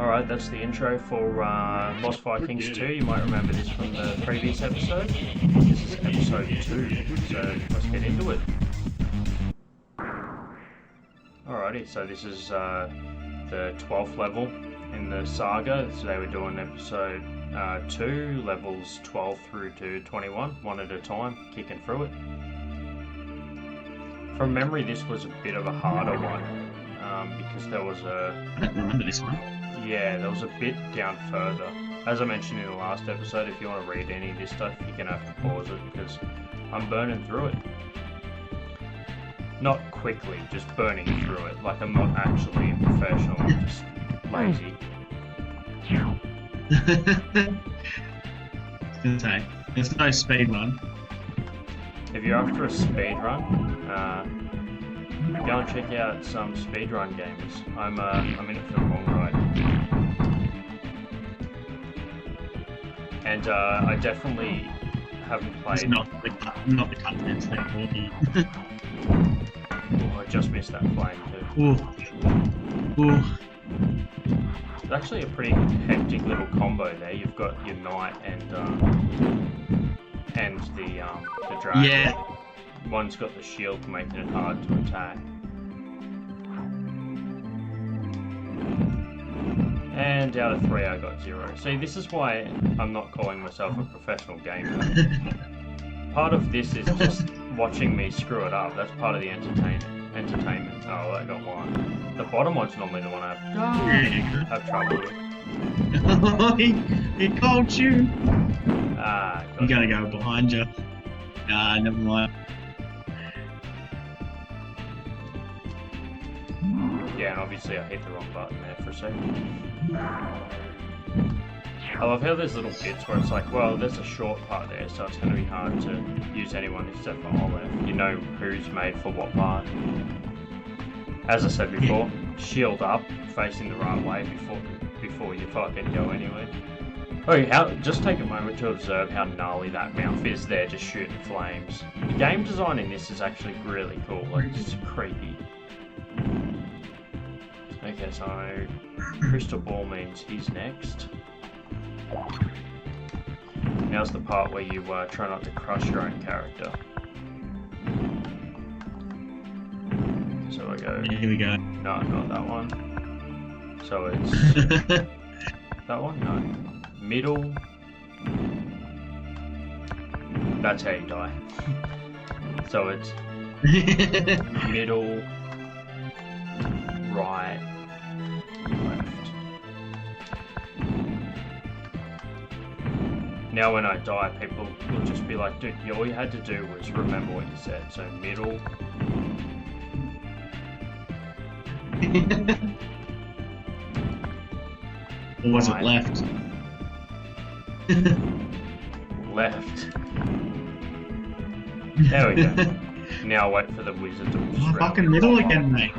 Alright, that's the intro for Lost Vikings 2. You might remember this from the previous episode. This is episode 2, so let's get into it. Alrighty, so this is the 12th level in the saga. So they were doing episode 2, levels 12 through to 21, one at a time, kicking through it. From memory, this was a bit of a harder one, because there was I don't remember this one. Yeah, there was a bit down further. As I mentioned in the last episode, if you want to read any of this stuff, you're going to have to pause it, because I'm burning through it. Not quickly, just burning through it. Like, I'm not actually a professional, I'm just lazy. I was going to say, there's no speed run. If you're after a speed run, go and check out some speedrun games. I'm in it for the long ride. And I definitely haven't played... It's not the contents they're talking. Oh, I just missed that flame too. Ooh. Ooh. It's actually a pretty hectic little combo there. You've got your knight and the dragon. Yeah. One's got the shield making it hard to attack. And out of 3 I got 0. See, this is why I'm not calling myself a professional gamer. Part of this is just watching me screw it up. That's part of the entertainment. Oh, I got 1. The bottom one's normally the one I have trouble with. He called you. I'm gonna go behind you. Nah, never mind. Yeah, and obviously I hit the wrong button there for a second. I love how there's little bits where it's like, well, there's a short part there, so it's going to be hard to use anyone except for Olive. You know who's made for what part. As I said before, shield up, facing the right way before you fucking go anywhere. Oh, just take a moment to observe how gnarly that mouth is there, just shooting flames. The game design in this is actually really cool, like, it's creepy. Okay, so crystal ball means he's next. Now's the part where you try not to crush your own character. So I go... Here we go. No, not that one. So it's... that one? No. Middle. That's how you die. So it's... middle... right... left. Now when I die, people will just be like, dude, all you had to do was remember what you said. So middle. Or was it left? Left. There we go. Now wait for the wizard to just fucking middle again, mate.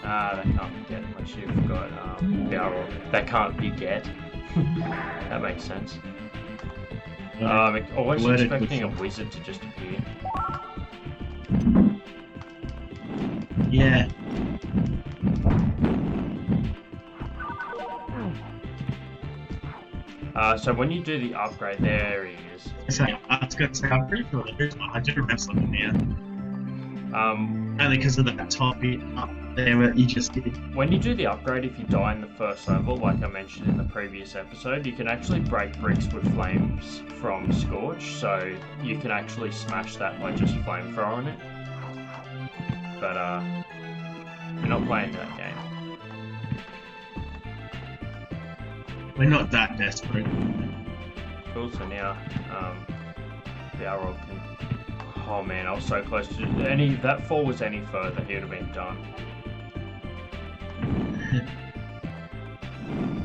That can't be get unless you've got power. That can't be get. That makes sense. I'm always expecting a wizard to just appear. Yeah. So when you do the upgrade, there he is. So I was going to say, I'm pretty sure I do remember something there. Only because of that top bit up there where you just did. When you do the upgrade, if you die in the first level, like I mentioned in the previous episode, you can actually break bricks with flames from Scorch, so you can actually smash that by just flamethrowing it. But we're not playing that game. We're not that desperate. Cool, so now the arrow can... Oh man, I was so close to... If that fall was any further, he would have been done.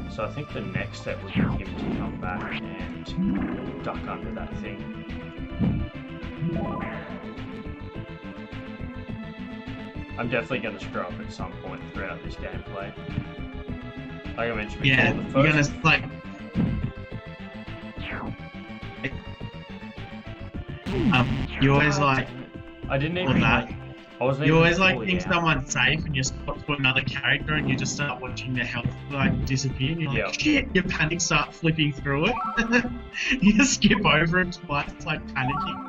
So I think the next step would be him to come back and duck under that thing. I'm definitely going to screw up at some point throughout this gameplay. Like I mentioned before, yeah, the first... you're gonna like... you always like... I didn't even like... I wasn't You even always like fully think out. someone's safe and you stop to another character and you just start watching their health like disappear. And you're like, Yeah. shit! Your panic start flipping through it. You just skip over it twice, like panicking.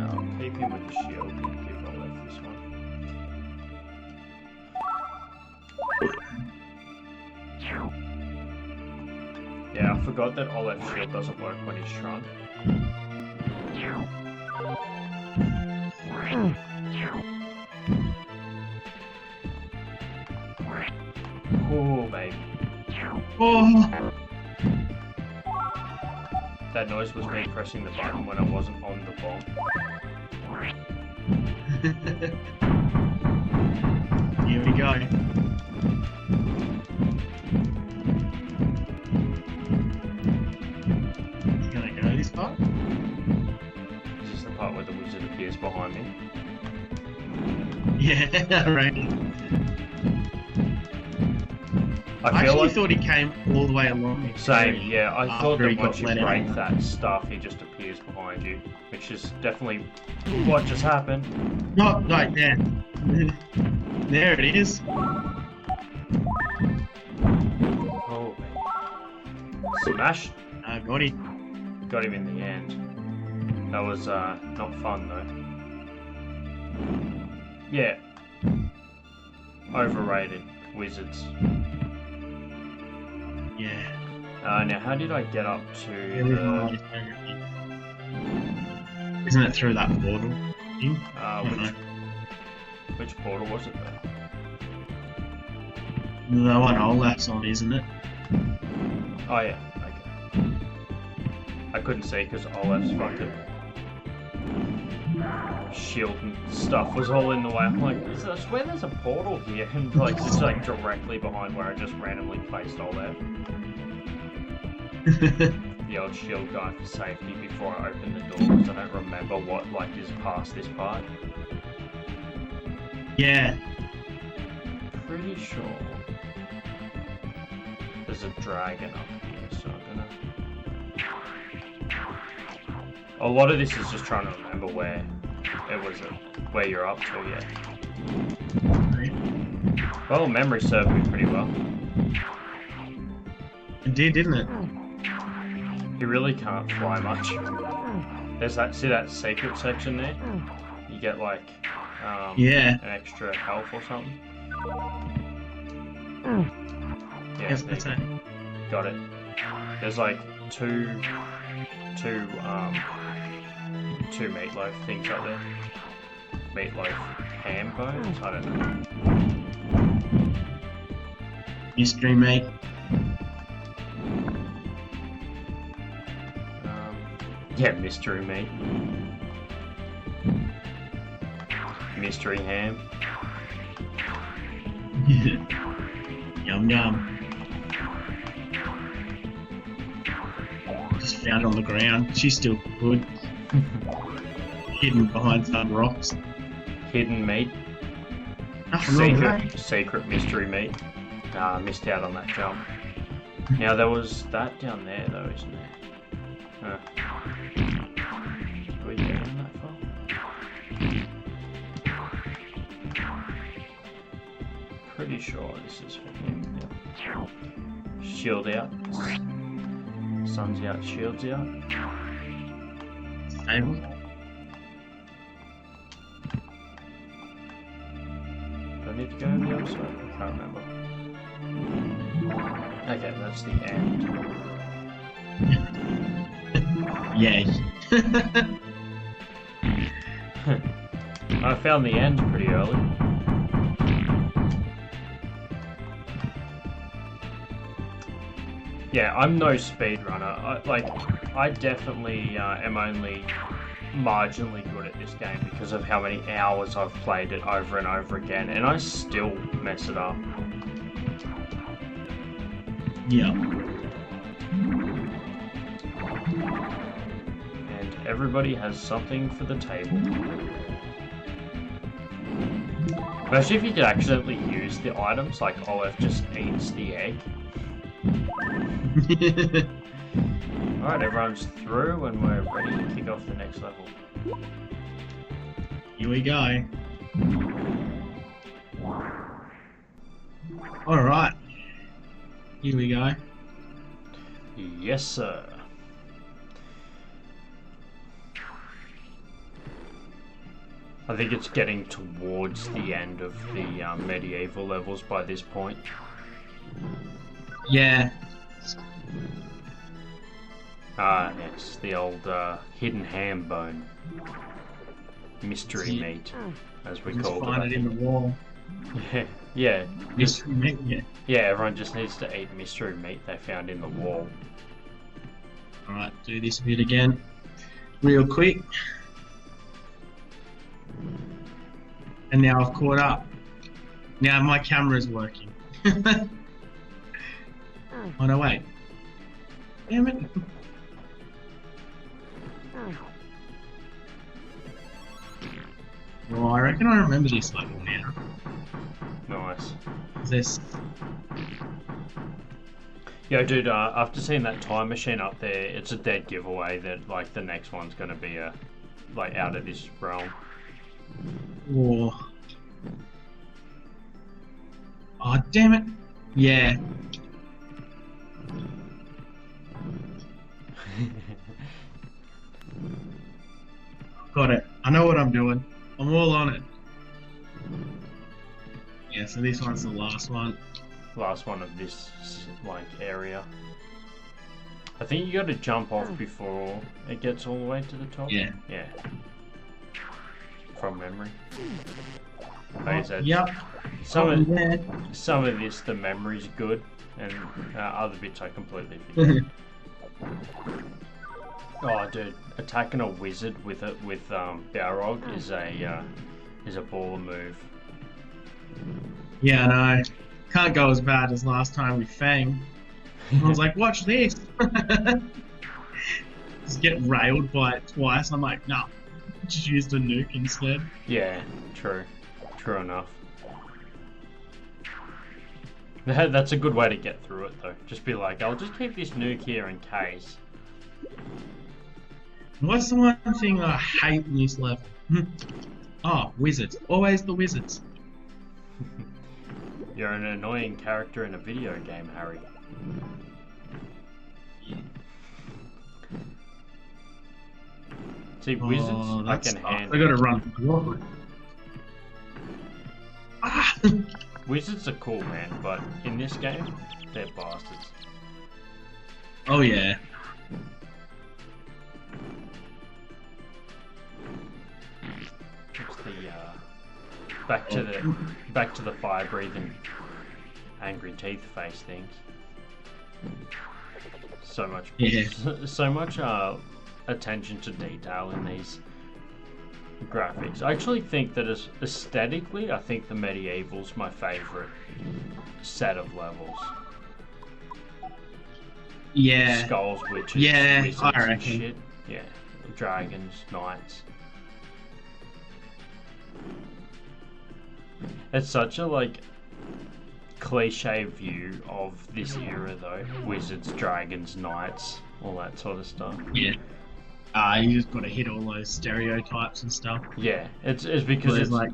I'll keep him with the shield. Keep Olaf this one. Yeah, I forgot that Olaf's shield doesn't work when he's shrunk. Oh, baby. Oh, That noise was me pressing the button when I wasn't on the bomb. here we go. You gonna go this part? Is this the part where the wizard appears behind me? Yeah, right. I I feel actually like thought he came all the way along. the same, area yeah. I after thought he that got once you let break out. that stuff, he just appears behind you, which is definitely what just happened. Not like that. There it is. Oh, man. Smash! Got him. Got him in the end. That was not fun though. Yeah. Overrated wizards. Yeah. Now how did I get up to Really the hard. Isn't it through that portal? thing? which portal was it though? The one Olaf's on, isn't it? Oh yeah, okay. I couldn't see because Olaf's fucking shield and stuff was all in the way. I'm like, I swear there's a portal here, and like it's like directly behind where I just randomly placed Olaf. The old shield guy for safety before I open the door because I don't remember what like is past this part. Yeah. Pretty sure there's a dragon up here, so I'm gonna. A lot of this is just trying to remember where it was, where you're up to. Yeah. Well, memory served me pretty well. It did, didn't it? You really can't fly much. There's that, see that secret section there? You get like Yeah. an extra health or something. Yeah, Yes, there that's you it. go. Got it. There's like two meatloaf things up there. Meatloaf ham bones? I don't know. Mystery meat. Yeah, mystery meat. Mystery ham. Yum yum. Just found on the ground. She's still good. Hidden behind some rocks. Hidden meat. Nothing wrong with that. Secret mystery meat. Missed out on that jump. Now there was that down there though, isn't there? Huh. Are we getting that far? Pretty sure this is for him. Yeah. Shield out. Sun's out, shield's out. Stable. Do I need to go on the other side? I can't remember. Okay, that's the end. Yay. I found the end pretty early. Yeah, I'm no speedrunner. I definitely am only marginally good at this game because of how many hours I've played it over and over again, and I still mess it up. Yeah. And everybody has something for the table. Imagine if you could accidentally use the items, like Olaf just eats the egg. Alright, everyone's through and we're ready to kick off the next level. Here we go. Alright. Here we go. Yes, sir. I think it's getting towards the end of the medieval levels by this point. Yeah. Ah, yes, the old hidden ham bone. Mystery meat, as we Just call find it. it in the wall. Yeah. Mystery meat, yeah. Yeah, everyone just needs to eat mystery meat they found in the wall. Alright, do this bit again. Real quick. And now I've caught up. Now my camera's working. Oh no, wait. Damn it. Well, I reckon I remember this level now. Nice. Is this... Yo, dude, after seeing that time machine up there, it's a dead giveaway that, like, the next one's gonna be, like, out of this realm. Oh. Oh, damn it. Yeah. Got it. I know what I'm doing. I'm all on it. Yeah, so this one's the last one. Last one of this, like, area. I think you gotta jump off before it gets all the way to the top. Yeah. Yeah. From memory. Like I said, Yep. some of this, the memory's good, and other bits I completely forget. Oh, dude, attacking a wizard with Balrog is a baller move. Yeah, I know. Can't go as bad as last time with Fang. I was like, watch this! Just get railed by it twice. I'm like, nah, just used a nuke instead. Yeah, true. True enough. That's a good way to get through it, though. Just be like, I'll just keep this nuke here in case. What's the one thing I hate in this level? Oh, wizards. Always the wizards. You're an annoying character in a video game, Harry. See, wizards, I can handle. I gotta run. Ah! Wizards are cool, man, but in this game, they're bastards. Oh yeah. It's the back to the fire-breathing, angry teeth face things. So much, so much attention to detail in these graphics. I actually think that aesthetically, I think the medieval's my favorite set of levels. Yeah. Skulls, witches, yeah, wizards I reckon. and shit. Yeah, dragons, knights. It's such a like cliche view of this era though. Wizards, dragons, knights, all that sort of stuff. Yeah. You just gotta hit all those stereotypes and stuff. Yeah, it's because it's like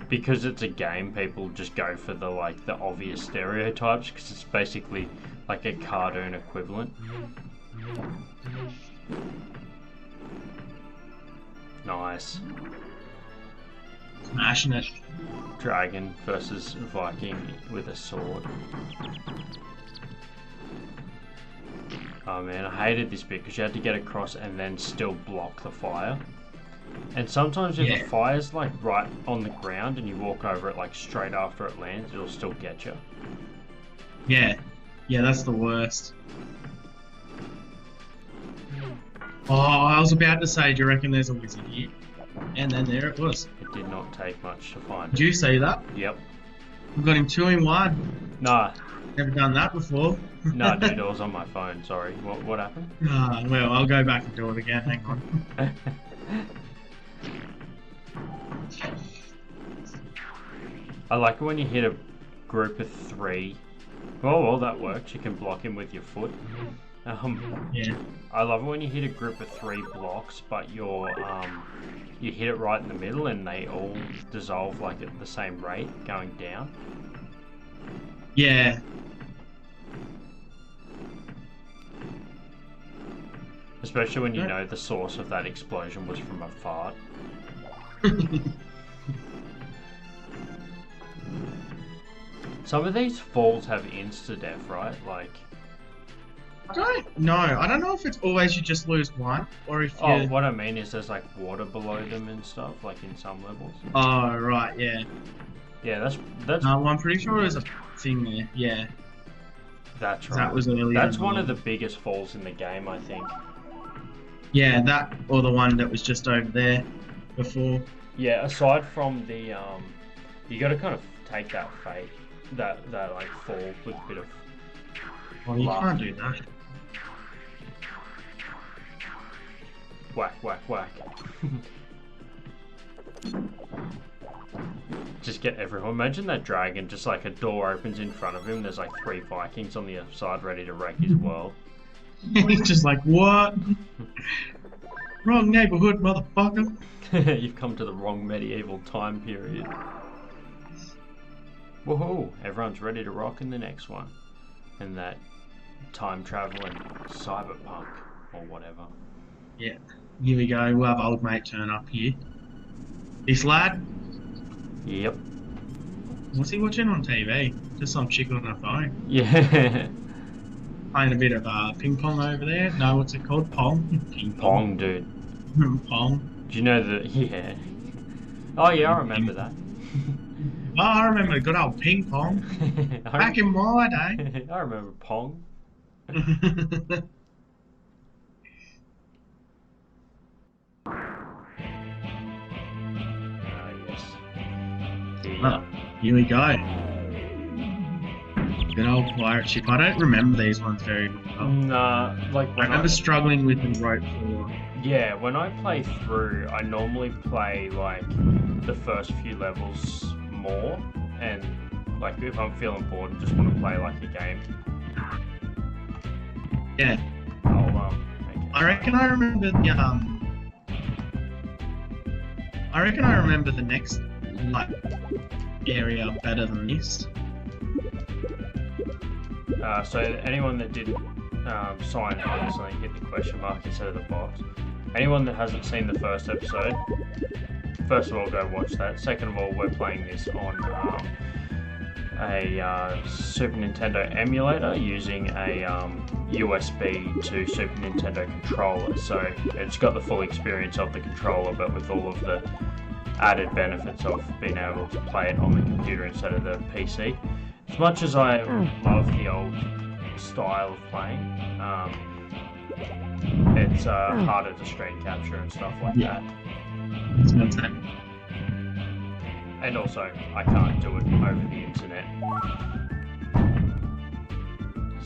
because it's a game. People just go for the obvious stereotypes because it's basically like a cartoon equivalent. Nice. Smashing it. Dragon versus Viking with a sword. Oh man, I hated this bit because you had to get across and then still block the fire. And sometimes if the fire's like right on the ground and you walk over it like straight after it lands, it'll still get you. Yeah. Yeah, that's the worst. Oh, I was about to say, do you reckon there's a wizard here? And then there it was. It did not take much to find Did it. you see that? Yep. We got him 2 in 1. Nah. Never done that before. No, dude, it was on my phone, sorry. What happened? Well, I'll go back and do it again, hang on. I like it when you hit a group of 3. Oh, well, that works. You can block him with your foot. Yeah. I love it when you hit a group of 3 blocks, but you hit it right in the middle, and they all dissolve like at the same rate going down. Yeah. Especially when you know the source of that explosion was from a fart. Some of these falls have insta-death, right? Like... I don't know. I don't know if it's always you just lose one, or if you... Oh, what I mean is there's like water below them and stuff, like in some levels. Oh, right, yeah. Yeah, that's... No, I'm pretty sure there's a thing there, yeah. That's right. That was earlier. That's one of the biggest falls in the game, I think. Yeah, that, or the one that was just over there before. Yeah, aside from the, you gotta kind of take that fate, that like fall with a bit of... Well, you can't do that. Whack, whack, whack. Just get everyone. Imagine that dragon, just like a door opens in front of him, there's like 3 Vikings on the other side ready to wreck his world. He's just like, what? Wrong neighborhood, motherfucker. You've come to the wrong medieval time period. Woohoo! Everyone's ready to rock in the next one. And that time travel and cyberpunk, or whatever. Yeah. Here we go, we'll have old mate turn up here. This lad? Yep. What's he watching on TV? Just some chick on her phone. Yeah. Playing a bit of ping pong over there. No, what's it called? Pong? Ping Pong, dude. Pong. Do you know the... Yeah. Oh yeah, I remember that. Oh, I remember good old ping pong. Back in my day. I remember Pong. Yes. Oh, here we go. Good old pirate ship. I don't remember these ones very well. Nah, like I remember struggling with the rope for... Yeah, when I play through, I normally play like the first few levels more, and like if I'm feeling bored and just want to play like a game. Yeah. I'll I reckon I remember the I reckon I remember the next like area better than this. So anyone that didn't sign up, so you hit the question mark instead of the box. Anyone that hasn't seen the first episode, first of all, go watch that. Second of all, we're playing this on a Super Nintendo emulator using a USB to Super Nintendo controller. So it's got the full experience of the controller, but with all of the added benefits of being able to play it on the computer instead of the PC. As much as I love the old style of playing, it's harder to screen capture and stuff like that. It's no time. And also, I can't do it over the internet.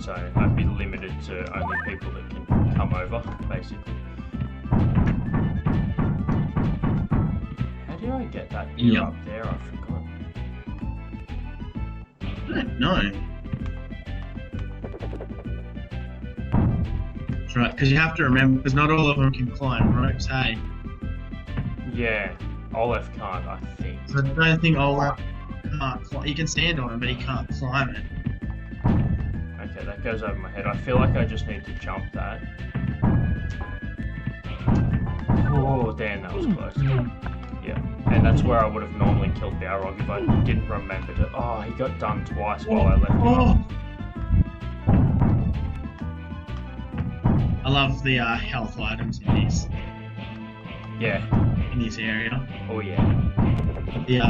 So I'd be limited to only people that can come over, basically. How do I get that ear up there? I forgot. I don't know. That's right, because you have to remember, because not all of them can climb ropes, hey? Yeah, Olaf can't, I think. So I don't think Olaf can't climb. He can stand on it, but he can't climb it. Okay, that goes over my head. I feel like I just need to jump that. Oh, damn, that was close. Yeah, and that's where I would have normally killed Balrog if I didn't remember to... Oh, he got done twice while I left him up. I love the health items in this. Yeah. In this area. Oh, yeah. The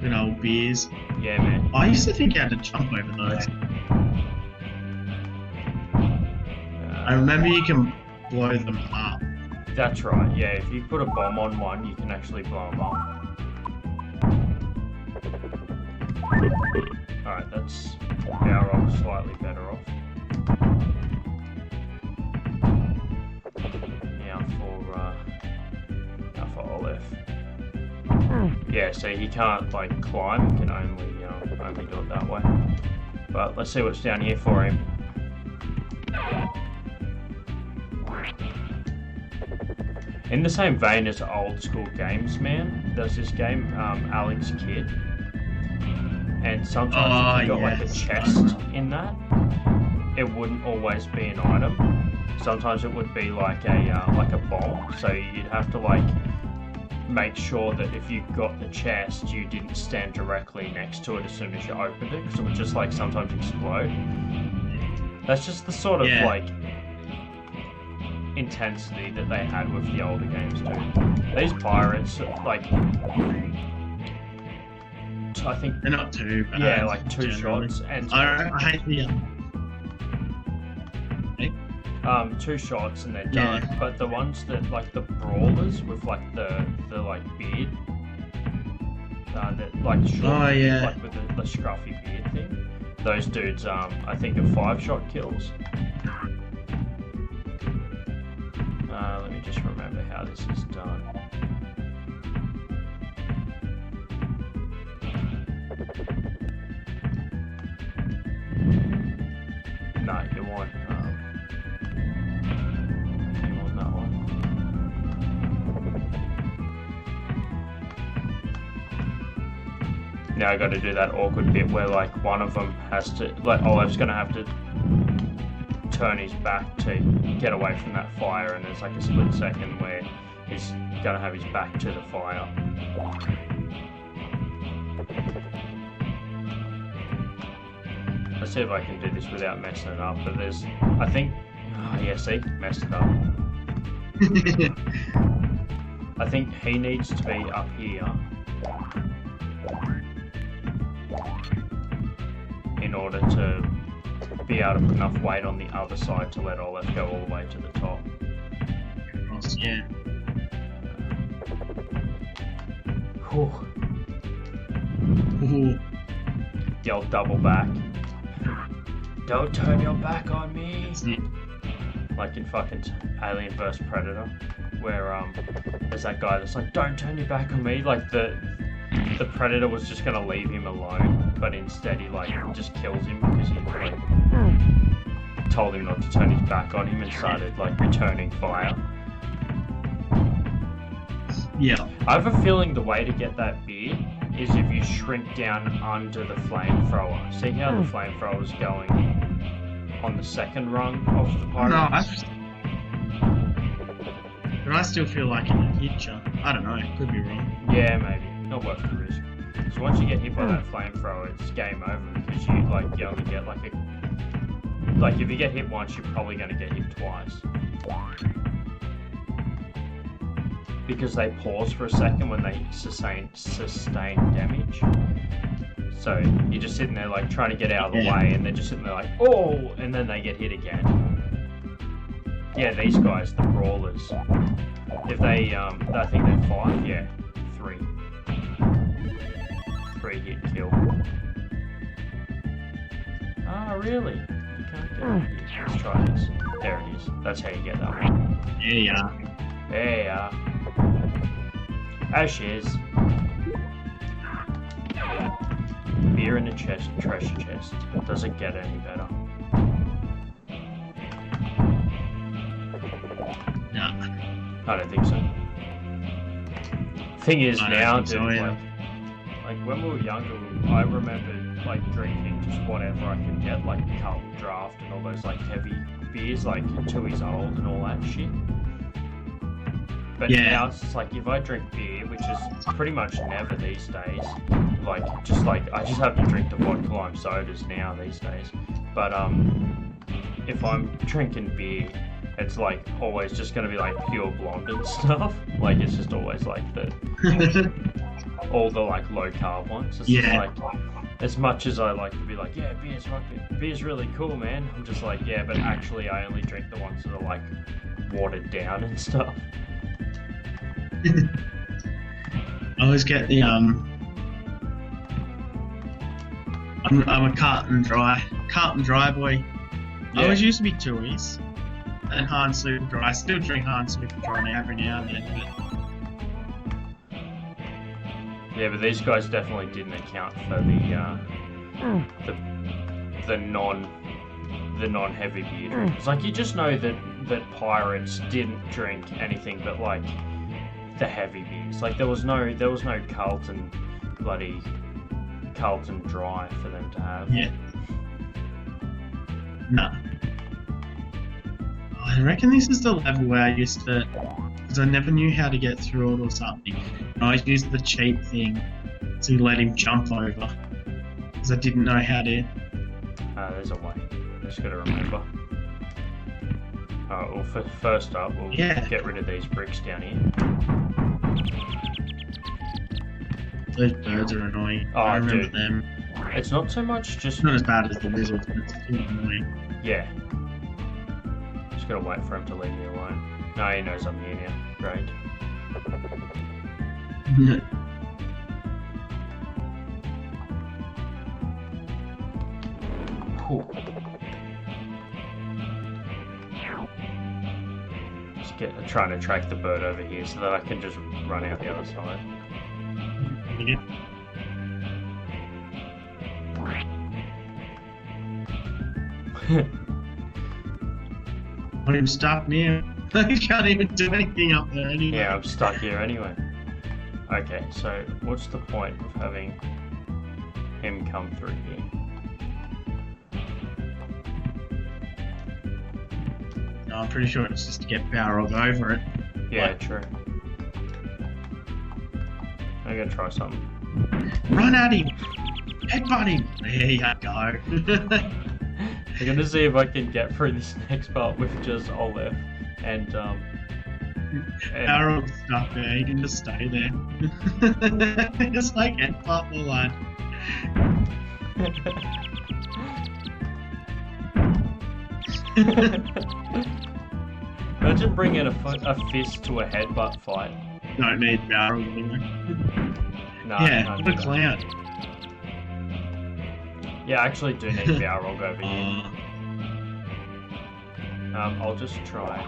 good old beers. Yeah, man. I used to think you had to jump over those. I remember you can blow them up. That's right, yeah. If you put a bomb on one, you can actually blow them up. Alright, that's Balrog slightly better off. Now for Olaf. Yeah, so he can't like climb, he can only do it that way. But let's see what's down here for him. In the same vein as old school games, man, there's this game, Alex Kidd, and sometimes if you got like a chest in that, it wouldn't always be an item. Sometimes it would be like a bomb, so you'd have to like make sure that if you got the chest, you didn't stand directly next to it as soon as you opened it, because it would just like sometimes explode. That's just the sort of like intensity that they had with the older games too. These pirates, like, I think they're not too bad. Yeah, like two generally. shots and I hate the. 2 shots and they're done. But the ones that like the brawlers with like the like beard, that like short, like with the scruffy beard thing. Those dudes, I think are 5-shot kills. Let me just remember how this is done. No, you want that one. Now I got to do that awkward bit where like one of them has to, like Olive's gonna have to turn his back to get away from that fire, and there's like a split second where he's gonna have his back to the fire. Let's see if I can do this without messing it up, but there's, I think, see, messed it up. I think he needs to be up here in order to be able to put enough weight on the other side to let Olive go all the way to the top. Yeah. Whew. Ooh. The old double back. Don't turn your back on me. Like in fucking Alien vs Predator, where there's that guy that's like, don't turn your back on me. Like the Predator was just gonna leave him alone, but instead he like just kills him because he like told him not to turn his back on him and started like returning fire. Yeah. I have a feeling the way to get that beer is if you shrink down under the flamethrower. See how the flamethrower is going on the second rung of the pirate? No, but I still feel like it hit you. I don't know, could be wrong. Yeah, maybe. Not worth the risk. So once you get hit by that flamethrower, it's game over because you only get like if you get hit once, you're probably going to get hit twice. Because they pause for a second when they sustain damage. So you're just sitting there like trying to get out of the way, and they're just sitting there like, oh, and then they get hit again. Yeah, these guys, the brawlers. If they, I think they're 5. Yeah, 3. 3 hit kill. Ah, really? You can't get it. Let's try this. There it is. That's how you get that one. Yeah. There you are. Ashes. Beer in the treasure chest. Doesn't get any better. No. I don't think so. Thing is now, dude, so, yeah. like when we were younger, I remember like drinking just whatever I could get, like Carlton Draft and all those like heavy beers, like 2 years old and all that shit. But now it's just like if I drink beer, which is pretty much never these days, I just have to drink the vodka lime sodas now these days. But if I'm drinking beer, it's like always just gonna be like pure blonde and stuff. Like it's just always like all the like low carb ones. It's just like, as much as I like to be like, yeah, beer's really cool, man. I'm just like, yeah, but actually I only drink the ones that are like watered down and stuff. I always get the I'm a Carlton Dry boy. I always used to be Tooheys and Hahn Super Dry. I still drink Hahn Super Dry now every now and then. Yeah, but these guys definitely didn't account for the the non-heavy beer drinkers. Like, you just know that pirates didn't drink anything but like the heavy beers. Like, there was no Carlton Dry for them to have. Yeah. No. I reckon this is the level where I used to, because I never knew how to get through it or something. And I used the cheat thing to let him jump over, because I didn't know how to. There's a way. Just gotta remember. Alright, well, first up, we'll get rid of these bricks down here. Those birds are annoying. Oh, I remember dude. them. It's not so much just... It's not as bad as the lizards, but it's still annoying. Yeah. Just gotta wait for him to leave me alone. No, he knows I'm here now. Great. Cool. Just trying to track the bird over here so that I can just run out the other side. Yeah. I'm stuck now. I can't even do anything up there anyway. Yeah, I'm stuck here anyway. Okay, so what's the point of having him come through here? No, I'm pretty sure it's just to get Balrog over it. Yeah, Like, true. I'm gonna try something. run at him! Headbutt him! There you go. I'm gonna see if I can get through this next part with just Olaf and Balrog's stuck there, he can just stay there. Just like headbutt the lad. Imagine bringing a fist to a headbutt fight. Don't need Balrog anyway. No, Yeah, no, what a no. clown. Yeah, I actually do need Balrog over here. I'll just try.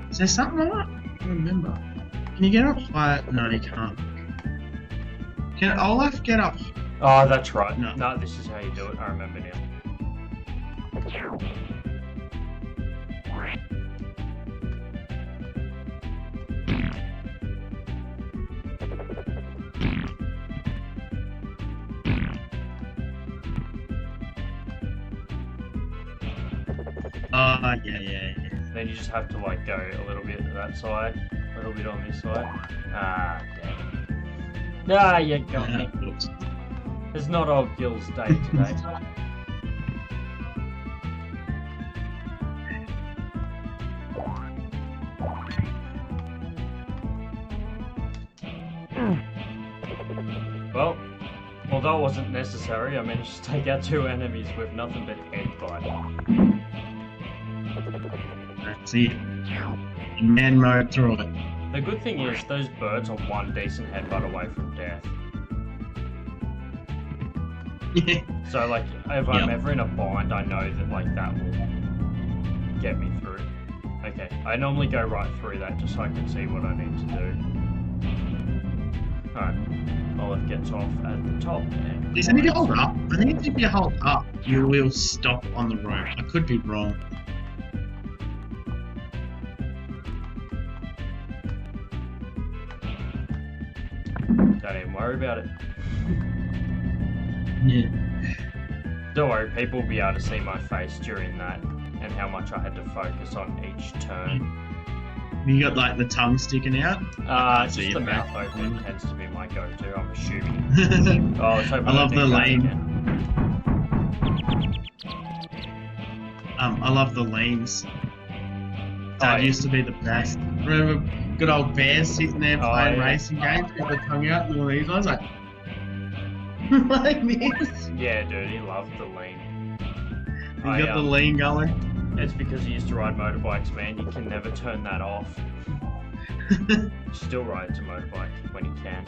Is there something I don't remember? Can you get up higher? No, you can't. Can Olaf get up? Oh, that's right. No. No, this is how you do it. I remember now. Yeah. Then you just have to like go a little bit to that side, a little bit on this side. Ah, damn it. Ah, you got me. Oops. It's not old Gil's day today. Well, although it wasn't necessary, I managed to take out 2 enemies with nothing but headbutt. That's it. Man mode through it. The good thing is, those birds are one decent headbutt away from death. Yeah. So, like, if I'm ever in a bind, I know that, like, that will get me through. Okay, I normally go right through that just so I can see what I need to do. Alright, Olive gets off at the top. And Is it if you hold up? I think if you hold up, you will stop on the rope. I could be wrong. Don't even worry about it. Yeah. Don't worry, people will be able to see my face during that and how much I had to focus on each turn. You got like the tongue sticking out? Just see the it mouth back. open tends to be my go-to, I'm assuming. Oh, let's hope I love the don't do that lane. again. I love the lanes. That used to be the best. Remember good old Bears sitting there playing yeah. racing games with the tongue out and all these ones like like this. Yeah, dude, he loved the lean. You got the lean going. It's because he used to ride motorbikes, man. You can never turn that off. Still rides a motorbike when he can.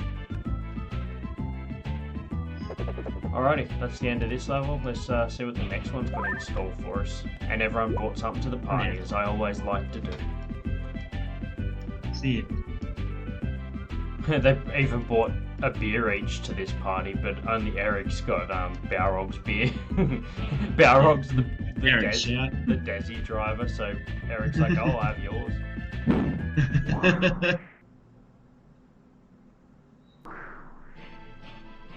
Alrighty, that's the end of this level. Let's see what the next one's got in store for us. And everyone brought something to the party, as I always like to do. See it. They even bought a beer each to this party, but only Eric's got Balrog's beer. Balrog's the Desi driver, so Eric's like, oh, I'll have yours.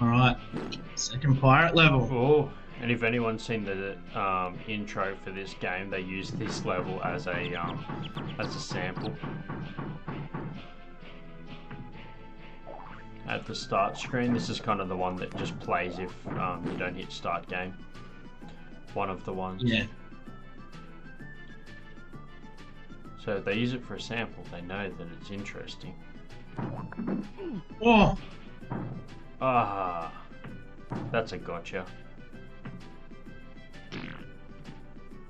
Alright, second pirate level. Oh, and if anyone's seen the intro for this game, they use this level as a sample. At the start screen, this is kind of the one that just plays if you don't hit start game. One of the ones. Yeah. So if they use it for a sample, they know that it's interesting. Oh! Ah, that's a gotcha.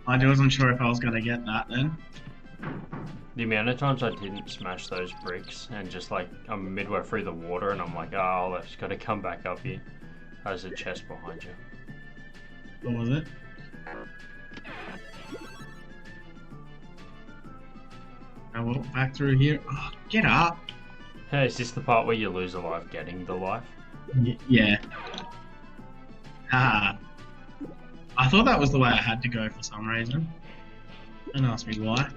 I wasn't sure if I was going to get that then. The amount of times I didn't smash those bricks and just like I'm midway through the water and I'm like, oh, I've just got to come back up here. There's a chest behind you. What was it? I walk back through here. Oh, get up! Hey, is this the part where you lose a life getting the life? Yeah. Ah. I thought that was the way I had to go for some reason. Don't ask me why.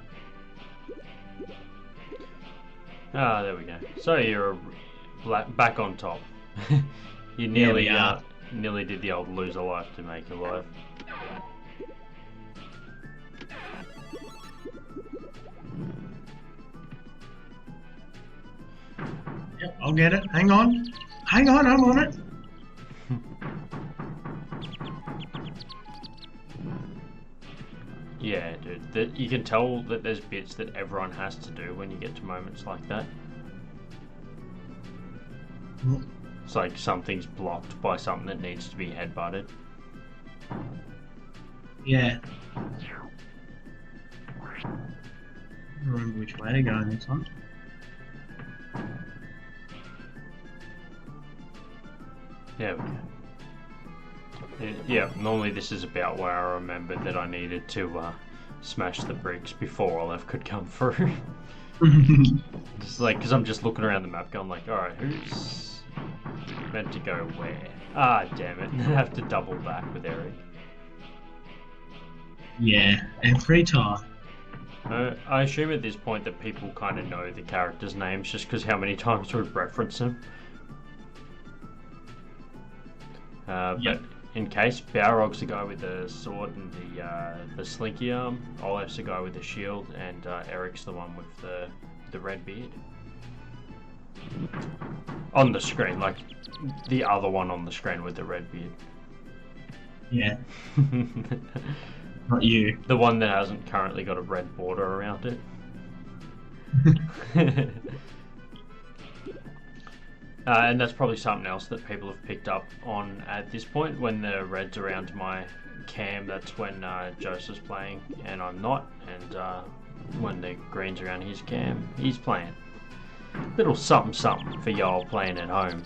Ah, there we go. So you're back on top. You nearly nearly did the old lose a life to make a life. Yep, I'll get it. Hang on. Hang on, I'm on it. Yeah, dude. You can tell that there's bits that everyone has to do when you get to moments like that. It's like something's blocked by something that needs to be headbutted. Yeah. I don't remember which way to go in this one. There we go. Yeah, normally this is about where I remembered that I needed to smash the bricks before Olaf could come through. Just like, because I'm just looking around the map going like, alright, who's meant to go where? Ah, damn it. I have to double back with Eric. Yeah, every time. I assume at this point that people kind of know the characters' names just because how many times we've referenced them. But in case, Balrog's the guy with the sword and the slinky arm, Olaf's the guy with the shield, and Eric's the one with the red beard. On the screen, like the other one on the screen with the red beard. Yeah. Not you. The one that hasn't currently got a red border around it. And that's probably something else that people have picked up on at this point. When the red's around my cam, that's when Joseph's playing and I'm not. And when the green's around his cam, he's playing. Little something something for y'all playing at home.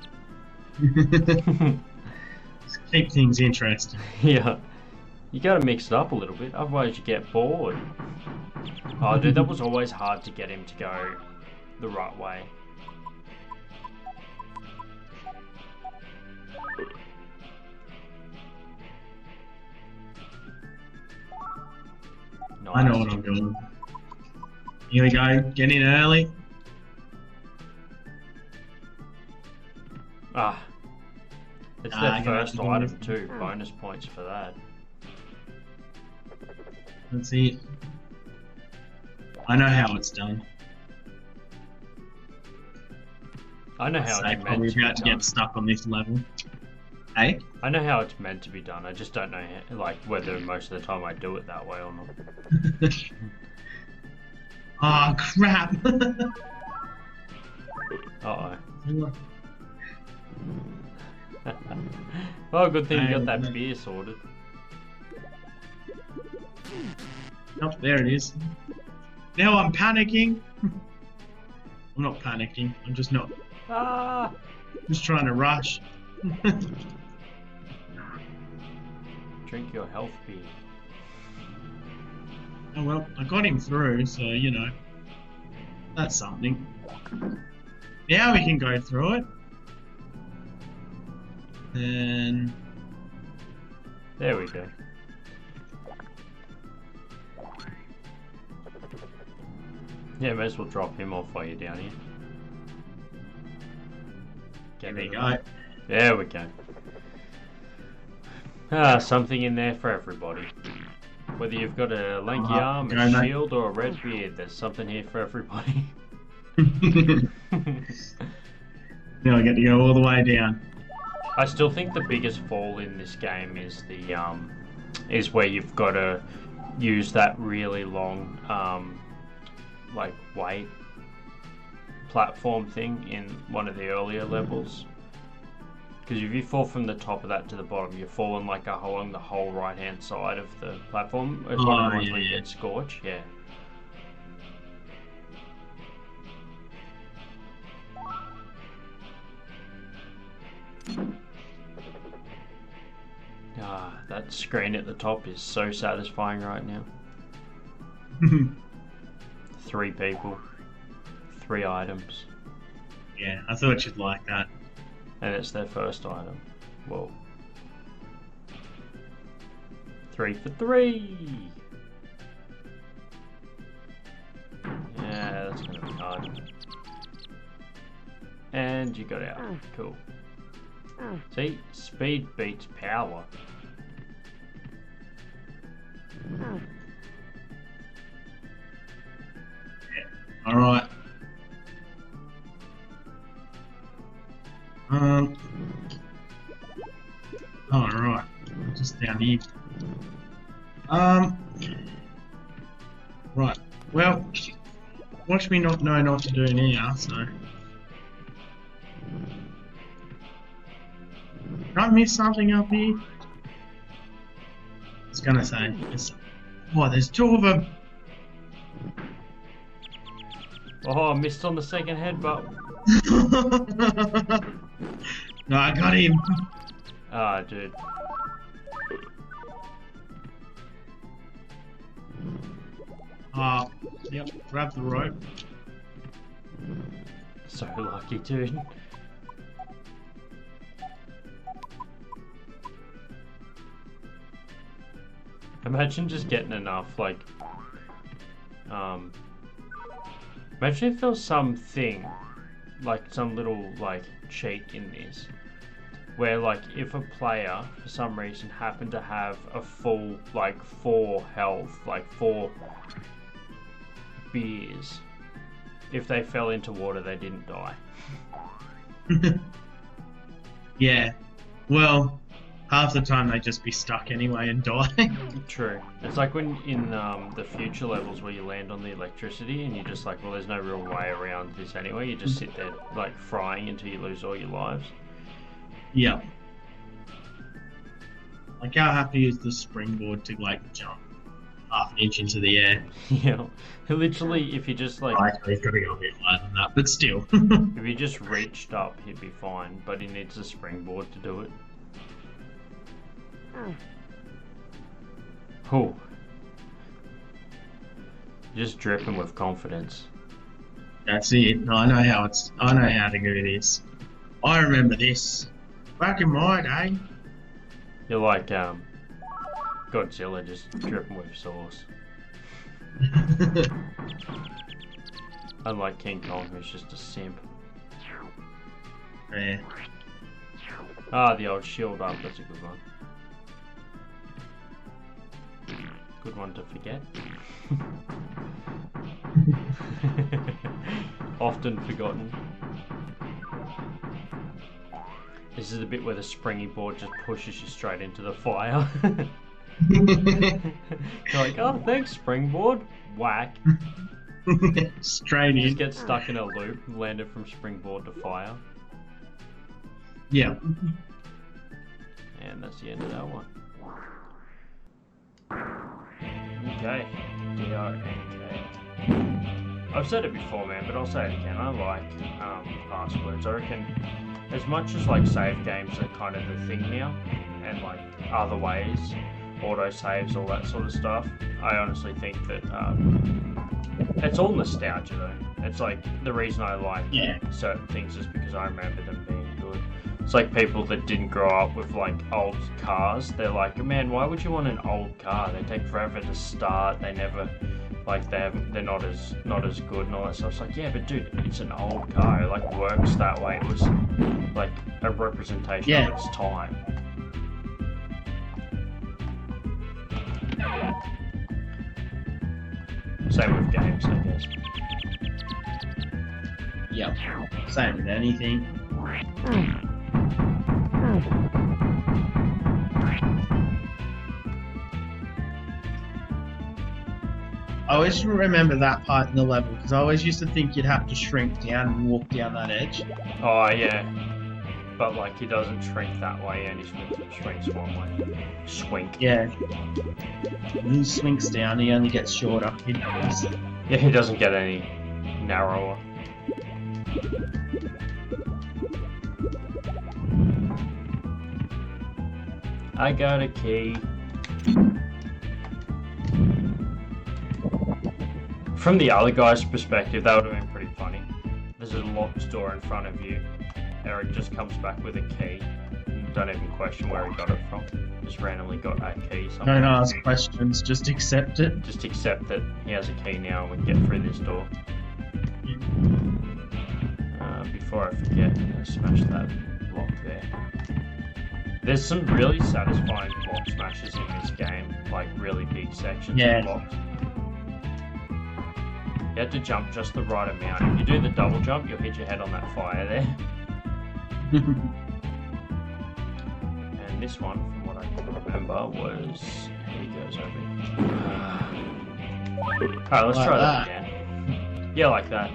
Just keep things interesting. Yeah. You gotta mix it up a little bit, otherwise you get bored. Oh dude, that was always hard to get him to go the right way. Nice. I know what I'm doing. Here we go, get in early. Ah. It's their first item too, bonus points for that. That's it. I know how it's done. I know how it's meant probably to be about to done. get stuck on this level. Hey? I know how it's meant to be done, I just don't know like whether most of the time I do it that way or not. Oh crap! Uh-oh. Well, good thing you got that beer sorted. Oh, there it is. Now I'm panicking. I'm not panicking. I'm just not. Ah! Just trying to rush. Drink your health beer. Oh well, I got him through, so you know. That's something. Now we can go through it. Then There we go. Yeah, may as well drop him off while you're down here. there we go. There we go. Ah, something in there for everybody. Whether you've got a lanky arm, a shield, or a red beard, there's something here for everybody. Now I get to go all the way down. I still think the biggest fall in this game is is where you've got to use that really long like weight platform thing in one of the earlier levels. Because if you fall from the top of that to the bottom, you're falling like along the whole right hand side of the platform. It's one of the ones where you get scorched, yeah. Ah, that screen at the top is so satisfying right now. 3 people, 3 items. Yeah, I thought you'd like that. And it's their first item. Whoa. 3 for 3! Yeah, that's gonna be hard. And you got out. Cool. See? Speed beats power. Alright. Alright. Just down here. Right. Well, watch me not know what to do now, so. Did I miss something up here? I was gonna say, there's 2 of them. Oh, I missed on the second headbutt. No, I got him. Ah, dude. Yep, grab the rope. So lucky, dude. Imagine just getting enough, like, imagine if there was something, like some little, like, cheat in this, where, like, if a player, for some reason, happened to have a full, like, 4 health, like, 4 beers, if they fell into water, they didn't die. Yeah, well, half the time they'd just be stuck anyway and die. True. It's like when in the future levels where you land on the electricity and you're just like, well, there's no real way around this anyway. You just sit there like frying until you lose all your lives. Yeah. Like how happy is the springboard to like jump half an inch into the air? Yeah. Literally, if you just like... He's got to go a bit higher than that, but still. If he just reached up, he'd be fine, but he needs a springboard to do it. Oh. Just dripping with confidence. That's it. I know how to do this. I remember this. Back in my day. You're like Godzilla, just dripping with sauce. Unlike King Kong, who's just a simp. Yeah. Ah, the old shield up, that's a good one. Good one to forget. Often forgotten. This is the bit where the springy board just pushes you straight into the fire. You're like, oh, thanks, springboard. Whack. Straight You in. just get stuck in a loop, landed from springboard to fire. Yeah. And that's the end of that one. Okay. DRNK. I've said it before, man, but I'll say it again. I like passwords. I reckon as much as like save games are kind of the thing now, and like other ways, auto saves, all that sort of stuff, I honestly think that it's all nostalgia though. It's like the reason I like certain things is because I remember them being good. It's like people that didn't grow up with like old cars. They're like, man, why would you want an old car? They take forever to start. They never, like, they're not as good and all that stuff. It's like, yeah, but dude, it's an old car. It like works that way. It was like a representation of its time. Same with games, I guess. Yep. Same with anything. I always remember that part in the level because I always used to think you'd have to shrink down and walk down that edge. Oh yeah, but like he doesn't shrink that way, and he shrinks one way. Swink. Yeah. When he swinks down, he only gets shorter. Yeah, he doesn't get any narrower. I got a key. From the other guy's perspective, that would have been pretty funny. There's a locked door in front of you. Eric just comes back with a key. Don't even question where he got it from. Just randomly got that key. Don't ask questions, just accept it. Just accept that he has a key now and we can get through this door. Before I forget, I'm going to smash that block there. There's some really satisfying block smashes in this game, like really big sections of blocks. You have to jump just the right amount. If you do the double jump, you'll hit your head on that fire there. And this one, from what I can remember, was... Here he goes over. Alright, let's try that again. Yeah, like that.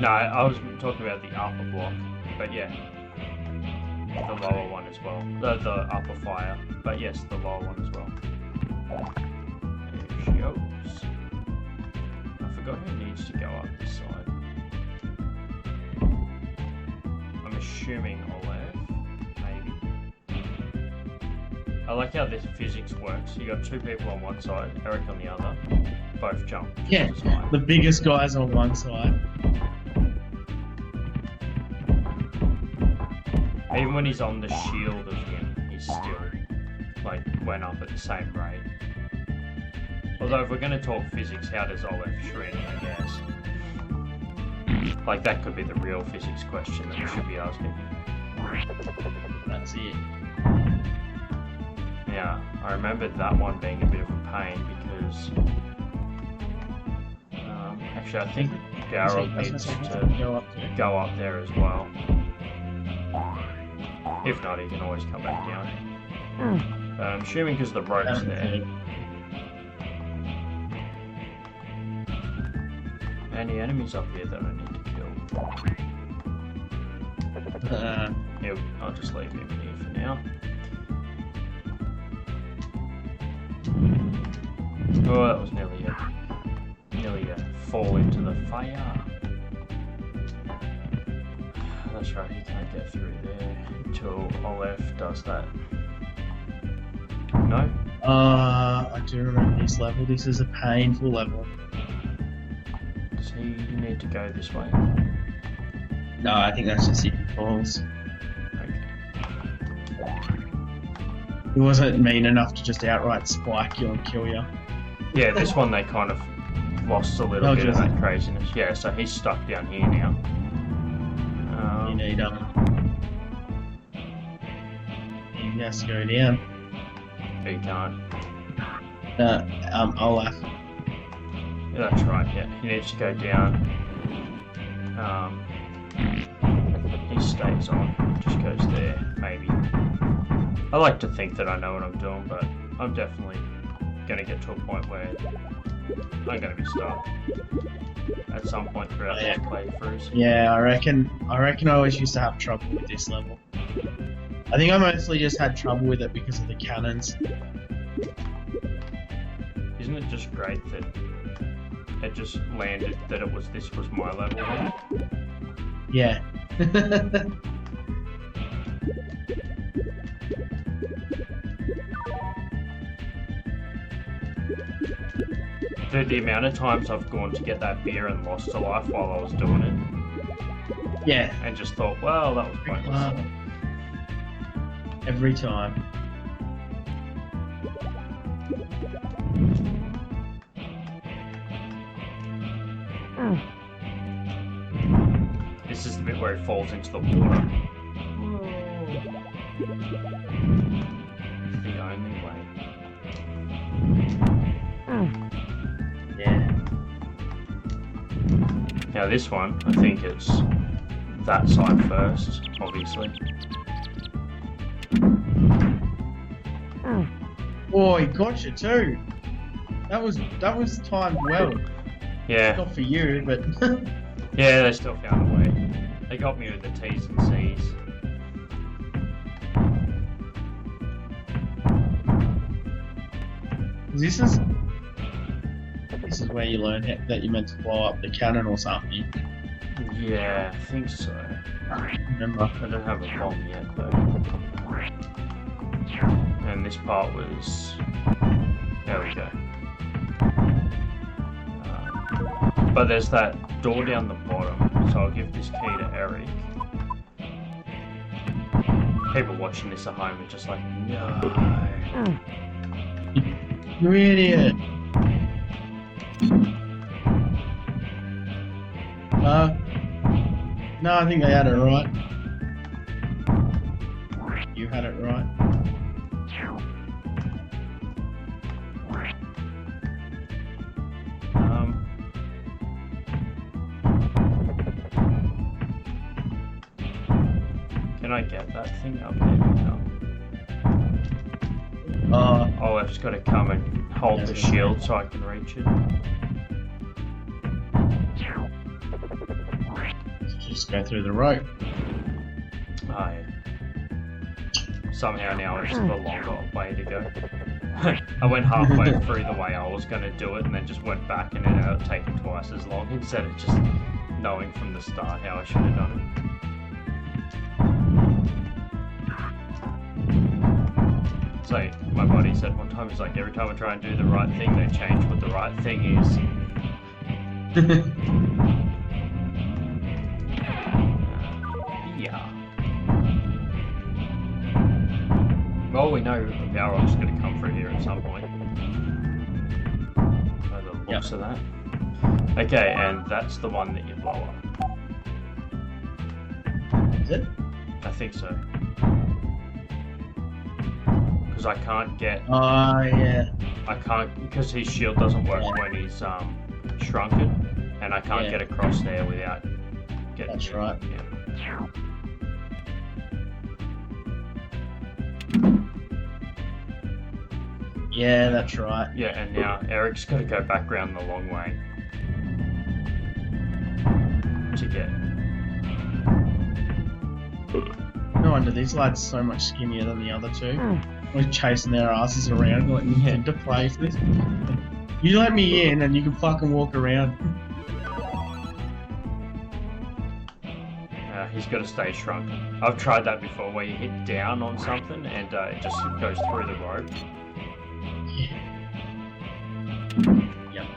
No, I was talking about the upper block, but yeah. The lower one as well. The upper fire, but yes, the lower one as well. There she goes. I forgot who needs to go up this side. I'm assuming Olev, maybe. I like how this physics works. You got two people on one side, Eric on the other. Both jump. Yeah, the biggest guy's on one side. Even when he's on the shield of him, he's still, like, went up at the same rate. Although, if we're going to talk physics, how does Olev shrink, I guess? Like, that could be the real physics question that we should be asking. That's it. Yeah, I remember that one being a bit of a pain because... actually, I think Daryl needs to go up there as well. If not, he can always come back down. I'm assuming because the rope's there. Any enemies up here that I need to kill? Here, I'll just leave him here for now. Oh, that was nearly a fall into the fire. That's right, he can't get through there until Olev does that. No? I do remember this level. This is a painful level. Does he need to go this way? No, I think that's just hidden falls. Okay. He wasn't mean enough to just outright spike you and kill you. Yeah, this one they kind of lost a little bit of that craziness. Yeah, so he's stuck down here now. You need he has to go down. He can't. Olaf. Yeah, that's right, yeah. He needs to go down. He stays on. Just goes there, maybe. I like to think that I know what I'm doing, but I'm definitely going to get to a point where I'm going to be stuck at some point throughout these playthroughs. Yeah, I reckon I always used to have trouble with this level. I think I mostly just had trouble with it because of the cannons. Isn't it just great that it just landed that this was my level? Yeah. Dude, the amount of times I've gone to get that beer and lost a life while I was doing it. Yeah. and just thought, well, that was pointless. Every time. This is the bit where it falls into the water. It's the only way. Yeah. Now this one, I think it's that side first, obviously. Oh, he got you too. That was timed well. Yeah. Not for you, but Yeah, they still found a way. They got me with the T's and C's. this is where you learn that you're meant to blow up the cannon or something. Yeah, I think so. Remember? I don't have a bomb yet though. And this part was... There we go. But there's that door down the bottom, so I'll give this key to Eric. People watching this at home are just like, no. You idiot! No, I think they had it right. You had it right. Can I get that thing up there? No. Oh, I've just got to come and hold the shield so I can reach it. Just go through the rope. Oh, yeah. Somehow now it's the longer way to go. I went halfway through the way I was going to do it and then just went back and it ended up taking twice as long instead of just knowing from the start how I should have done it. So my buddy said one time, it's like every time I try and do the right thing, they change what the right thing is. Yeah. Well, we know Balrog's going to come through here at some point. By the looks of that. Okay, and that's the one that you blow up. Is it? I think so. Because I can't get... Oh, yeah. I can't... Because his shield doesn't work when he's shrunken. And I can't get across there without getting... That's right. Yeah. Yeah, that's right. Yeah, and now Eric's got to go back round the long way to get... No wonder these lads are so much skinnier than the other two. We're chasing their asses around, letting them into places. You let me in and you can fucking walk around. He's got to stay shrunken. I've tried that before where you hit down on something and it just goes through the rope. Yep.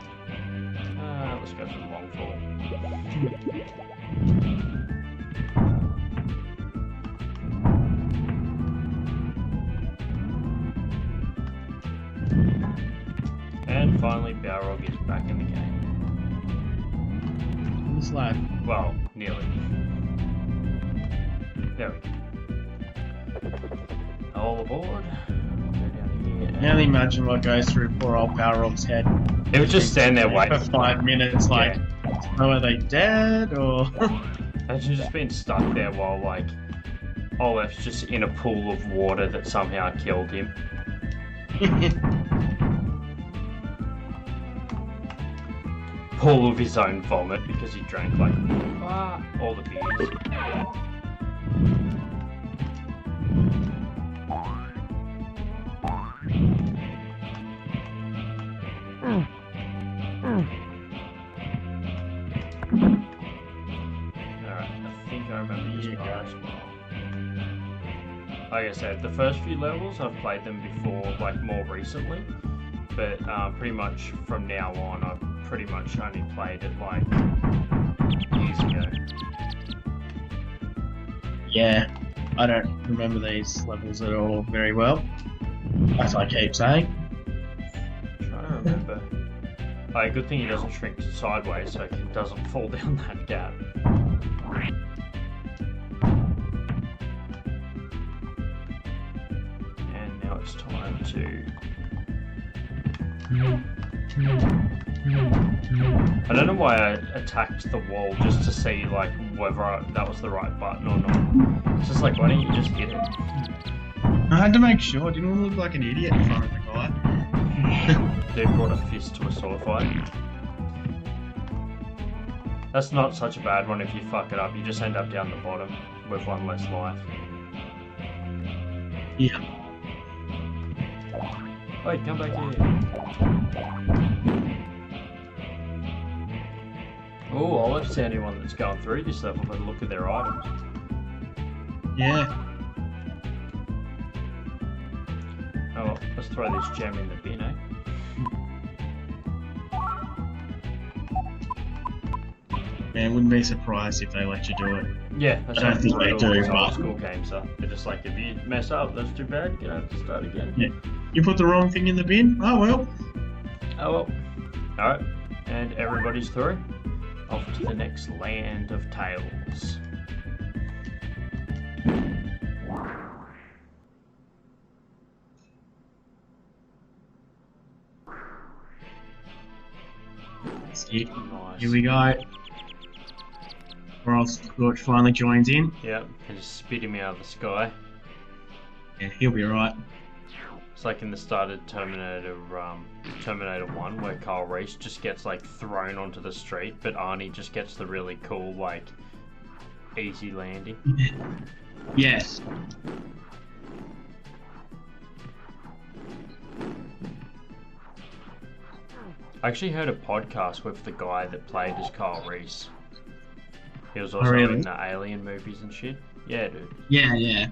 Let's go for the long fall. And finally, Balrog is back in the game. This lad. Well, nearly. There we go. All aboard. Now imagine what goes through poor old Balrog's head. He would just stand there waiting for 5 minutes, like, oh, are they dead, or...? Imagine just being stuck there while, like, Olaf's just in a pool of water that somehow killed him. Pool of his own vomit because he drank, like, all the beers. Like I said, the first few levels I've played them before, like more recently, but pretty much from now on I've pretty much only played it like years ago. Yeah, I don't remember these levels at all very well, as I keep saying. I'm trying to remember. Oh, good thing he doesn't shrink sideways so he doesn't fall down that gap. And now it's time to... I don't know why I attacked the wall just to see like whether that was the right button or not. It's just like, why don't you just hit it? I had to make sure. I didn't want to look like an idiot in front of the guy. Dude brought a fist to a sword fight. That's not such a bad one if you fuck it up. You just end up down the bottom with one less life. Yeah. Wait, come back here. Oh, I'll let see anyone that's going through this level but look at their items. Yeah. Oh well, let's throw this gem in the bin, eh? Man, wouldn't be surprised if they let you do it. Yeah, that's I don't think they do, old but... school games are. They're just like, if you mess up, that's too bad, you're gonna have to start again. Yeah. You put the wrong thing in the bin? Oh well. Oh well. Alright, and everybody's through. Off to the next land of tales. See, Nice. here we go. Or Scorch finally joins in. Yep, and just spit him out of the sky. Yeah, he'll be alright. It's like in the start of Terminator 1, where Kyle Reese just gets like thrown onto the street, but Arnie just gets the really cool, like, easy landing. Yes. I actually heard a podcast with the guy that played as Kyle Reese. He was also really? in the Alien movies and shit. Yeah, dude. Yeah, yeah.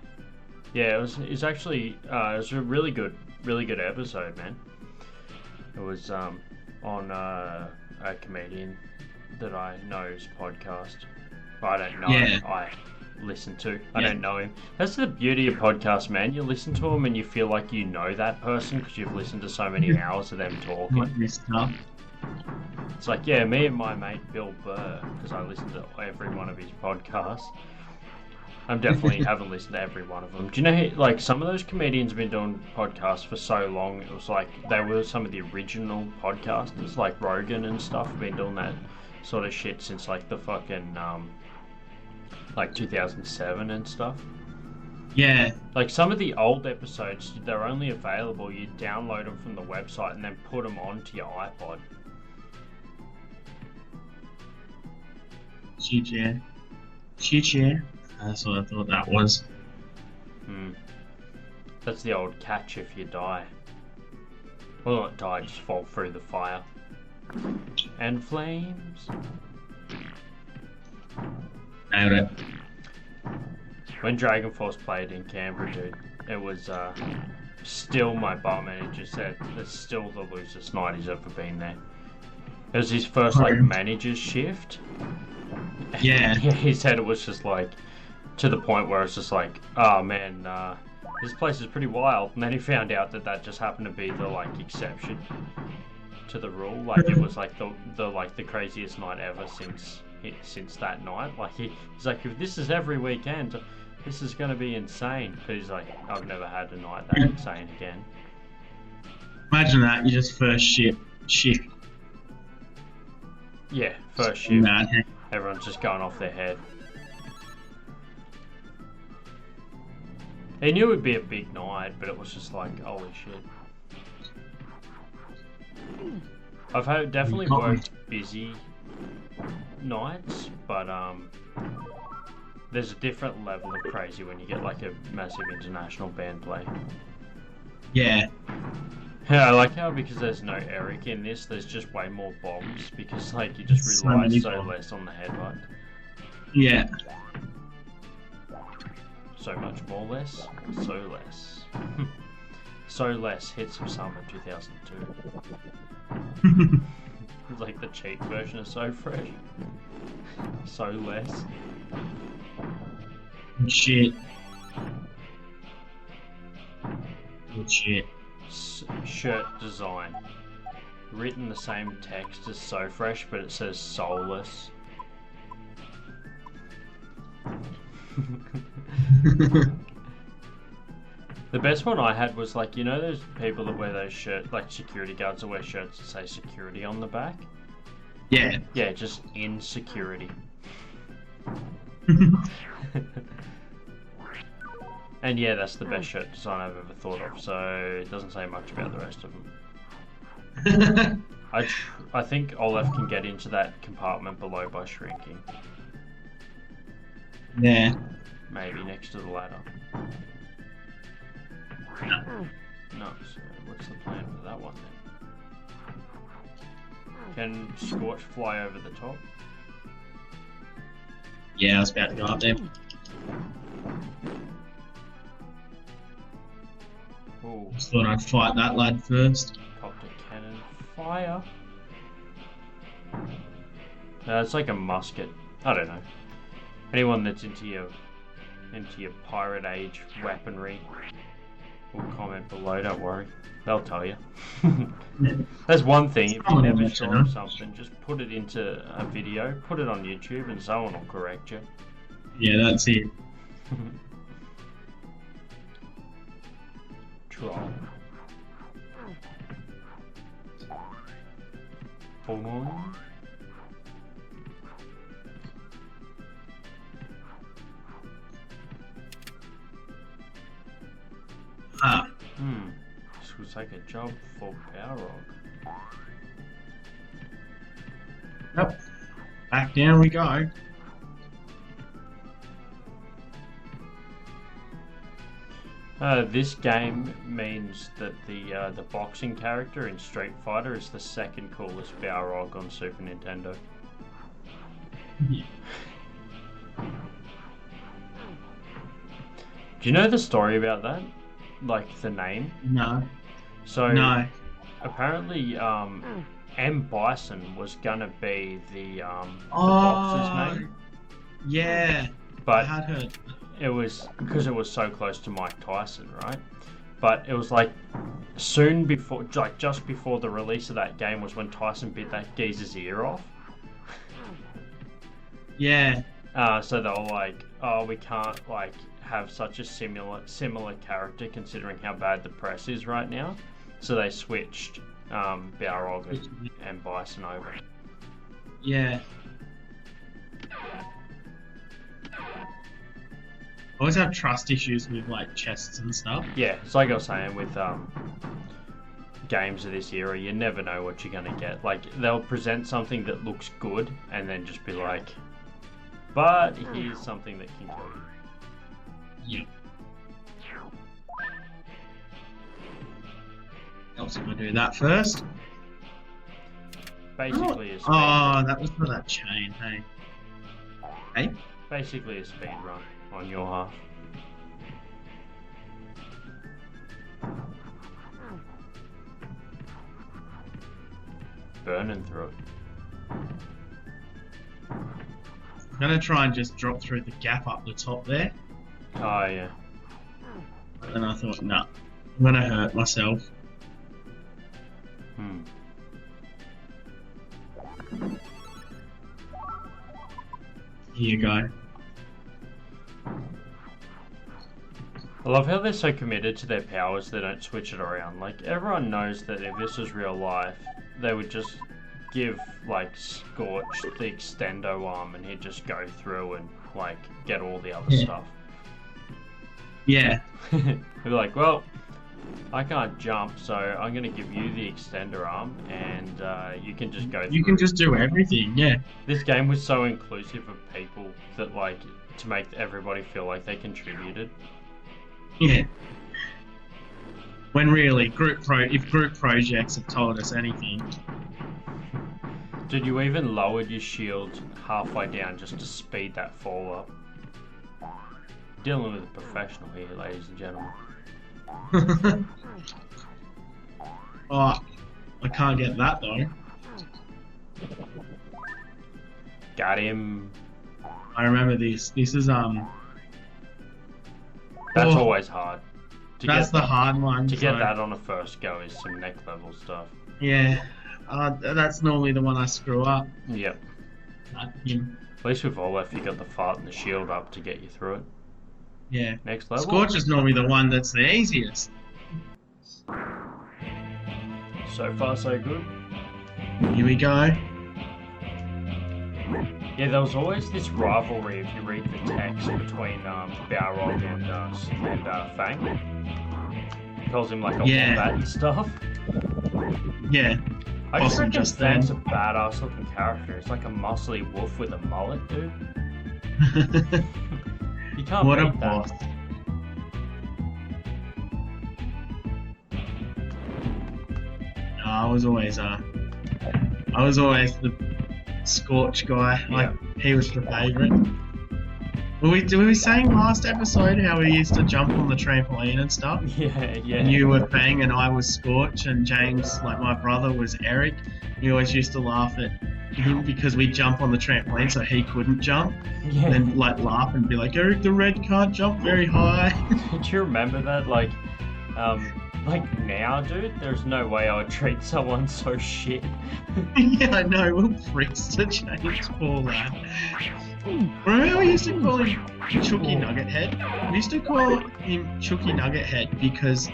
Yeah, it's actually it was a really good episode, man. It was on a comedian that I know's podcast. I don't know him, I listen to. I don't know him. That's the beauty of podcasts, man. You listen to them and you feel like you know that person because you've listened to so many hours of them talking. Like this stuff. It's like, yeah, me and my mate Bill Burr, because I listen to every one of his podcasts. I definitely haven't listened to every one of them. Do you know, like, some of those comedians have been doing podcasts for so long, it was like, they were some of the original podcasters, like Rogan and stuff, have been doing that sort of shit since, like, the fucking, like, 2007 and stuff. Yeah. Like, some of the old episodes, they're only available, you download them from the website and then put them onto your iPod. Shit, yeah. That's what I thought that was. That's the old catch if you die. Well, not die, just fall through the fire. And flames. Nailed it. When Dragon Force played in Canberra, dude, it was still, my bar manager said, it's still the loosest night he's ever been there. It was his first, like, manager's shift. Yeah. He said it was just like, to the point where it's just like, oh man, this place is pretty wild. And then he found out that that just happened to be the, like, exception to the rule. Like, it was like the craziest night ever since that night. Like, he's like, if this is every weekend, this is gonna be insane. But he's like, I've never had a night that insane again. Imagine that, you just first shift. Yeah, first shift. Mad. Everyone's just going off their head. He knew it'd be a big night, but it was just like, holy shit. I've definitely worked busy nights, but there's a different level of crazy when you get like a massive international band play. Yeah. Yeah, I like how because there's no Eric in this, there's just way more bombs because like you just rely so less on the headbutt. Yeah. So much more less, so less. So less hits of summer 2002. It's like the cheap version of So Fresh. So less. Shit. Good shit. Shirt design. Written the same text as So Fresh, but it says soulless. The best one I had was like, you know those people that wear those shirts, like security guards that wear shirts that say security on the back? Yeah. Yeah, just insecurity. And yeah, that's the best shirt design I've ever thought of, so it doesn't say much about the rest of them. I think Olaf can get into that compartment below by shrinking. Yeah. Maybe next to the ladder. No, so what's the plan for that one then? Can Scorch fly over the top? Yeah, I was about to go up there. Ooh, Just thought I'd fight that lad first. copter cannon fire. It's like a musket. I don't know. Anyone that's into your pirate age weaponry will comment below, don't worry. They'll tell you. There's one thing, if you're never sure of something, just put it into a video, put it on YouTube and someone will correct you. Yeah, that's it. Troll. Boing. Ah. This looks like a job for Balrog. Yep. Back down we go. This game means that the boxing character in Street Fighter is the second coolest Balrog on Super Nintendo. Yeah. Do you know the story about that? Like the name? No. So No. apparently, M. Bison was gonna be the boxer's name, Yeah. I but had heard. it was because it was so close to Mike Tyson, right? But it was like soon before, like just before the release of that game, was when Tyson bit that geezer's ear off. Yeah. So they were like, "Oh, we can't like have such a similar character considering how bad the press is right now." So they switched Balrog and Bison over. Yeah. I always have trust issues with like chests and stuff. Yeah, it's like I was saying with games of this era, you never know what you're gonna get. Like they'll present something that looks good and then just be like, "But here's something that can kill you." Yep. Also gonna do that first. Basically a speed Oh, that was for that chain, hey. Hey? basically a speed run on your half. Burning through it. I'm gonna try and just drop through the gap up the top there. Oh yeah. But then I thought, nah, I'm gonna hurt myself. Here you go. I love how they're so committed to their powers they don't switch it around. Like everyone knows that if this was real life, they would just give like Scorch the extendo arm and he'd just go through and like get all the other stuff. Yeah. They'd be like, well, I can't jump, so I'm going to give you the extender arm and you can just go through. You can just do everything, yeah. This game was so inclusive of people that like to make everybody feel like they contributed. Yeah. When really, if group projects have told us anything. Did you even lowered your shield halfway down just to speed that fall up? Dealing with a professional here, ladies and gentlemen. Oh, I can't get that though. Got him. I remember this. This is That's Oh, always hard. that's the hard one. To get so- that on a first go is some next level stuff. Yeah, that's normally the one I screw up. Yep. Him. At least with Olaf, you got the fart and the shield up to get you through it. Yeah. Next level. Scorch is normally the one that's the easiest. So far, so good. Here we go. Yeah, there was always this rivalry if you read the text between Balrog and Fang. He calls him like a wombat and stuff. Yeah. I just Awesome, reckon just Fang's a then. badass looking character. It's like a muscly wolf with a mullet, dude. You can't What a beat that. boss. No, I was always the Scorch guy. Like he was the favourite. Were we saying last episode how we used to jump on the trampoline and stuff? Yeah. And you were Fang and I was Scorch and James, like my brother, was Eric. We always used to laugh at him because we jump on the trampoline so he couldn't jump. Yeah. And then like laugh and be like, Eric the Red can't jump very high. Do you remember that? Like now, dude, there's no way I would treat someone so shit. Yeah, I know, we're pricks to James for that. Remember how we used to call him Chucky Nugget Head? We used to call him Chucky Nugget Head because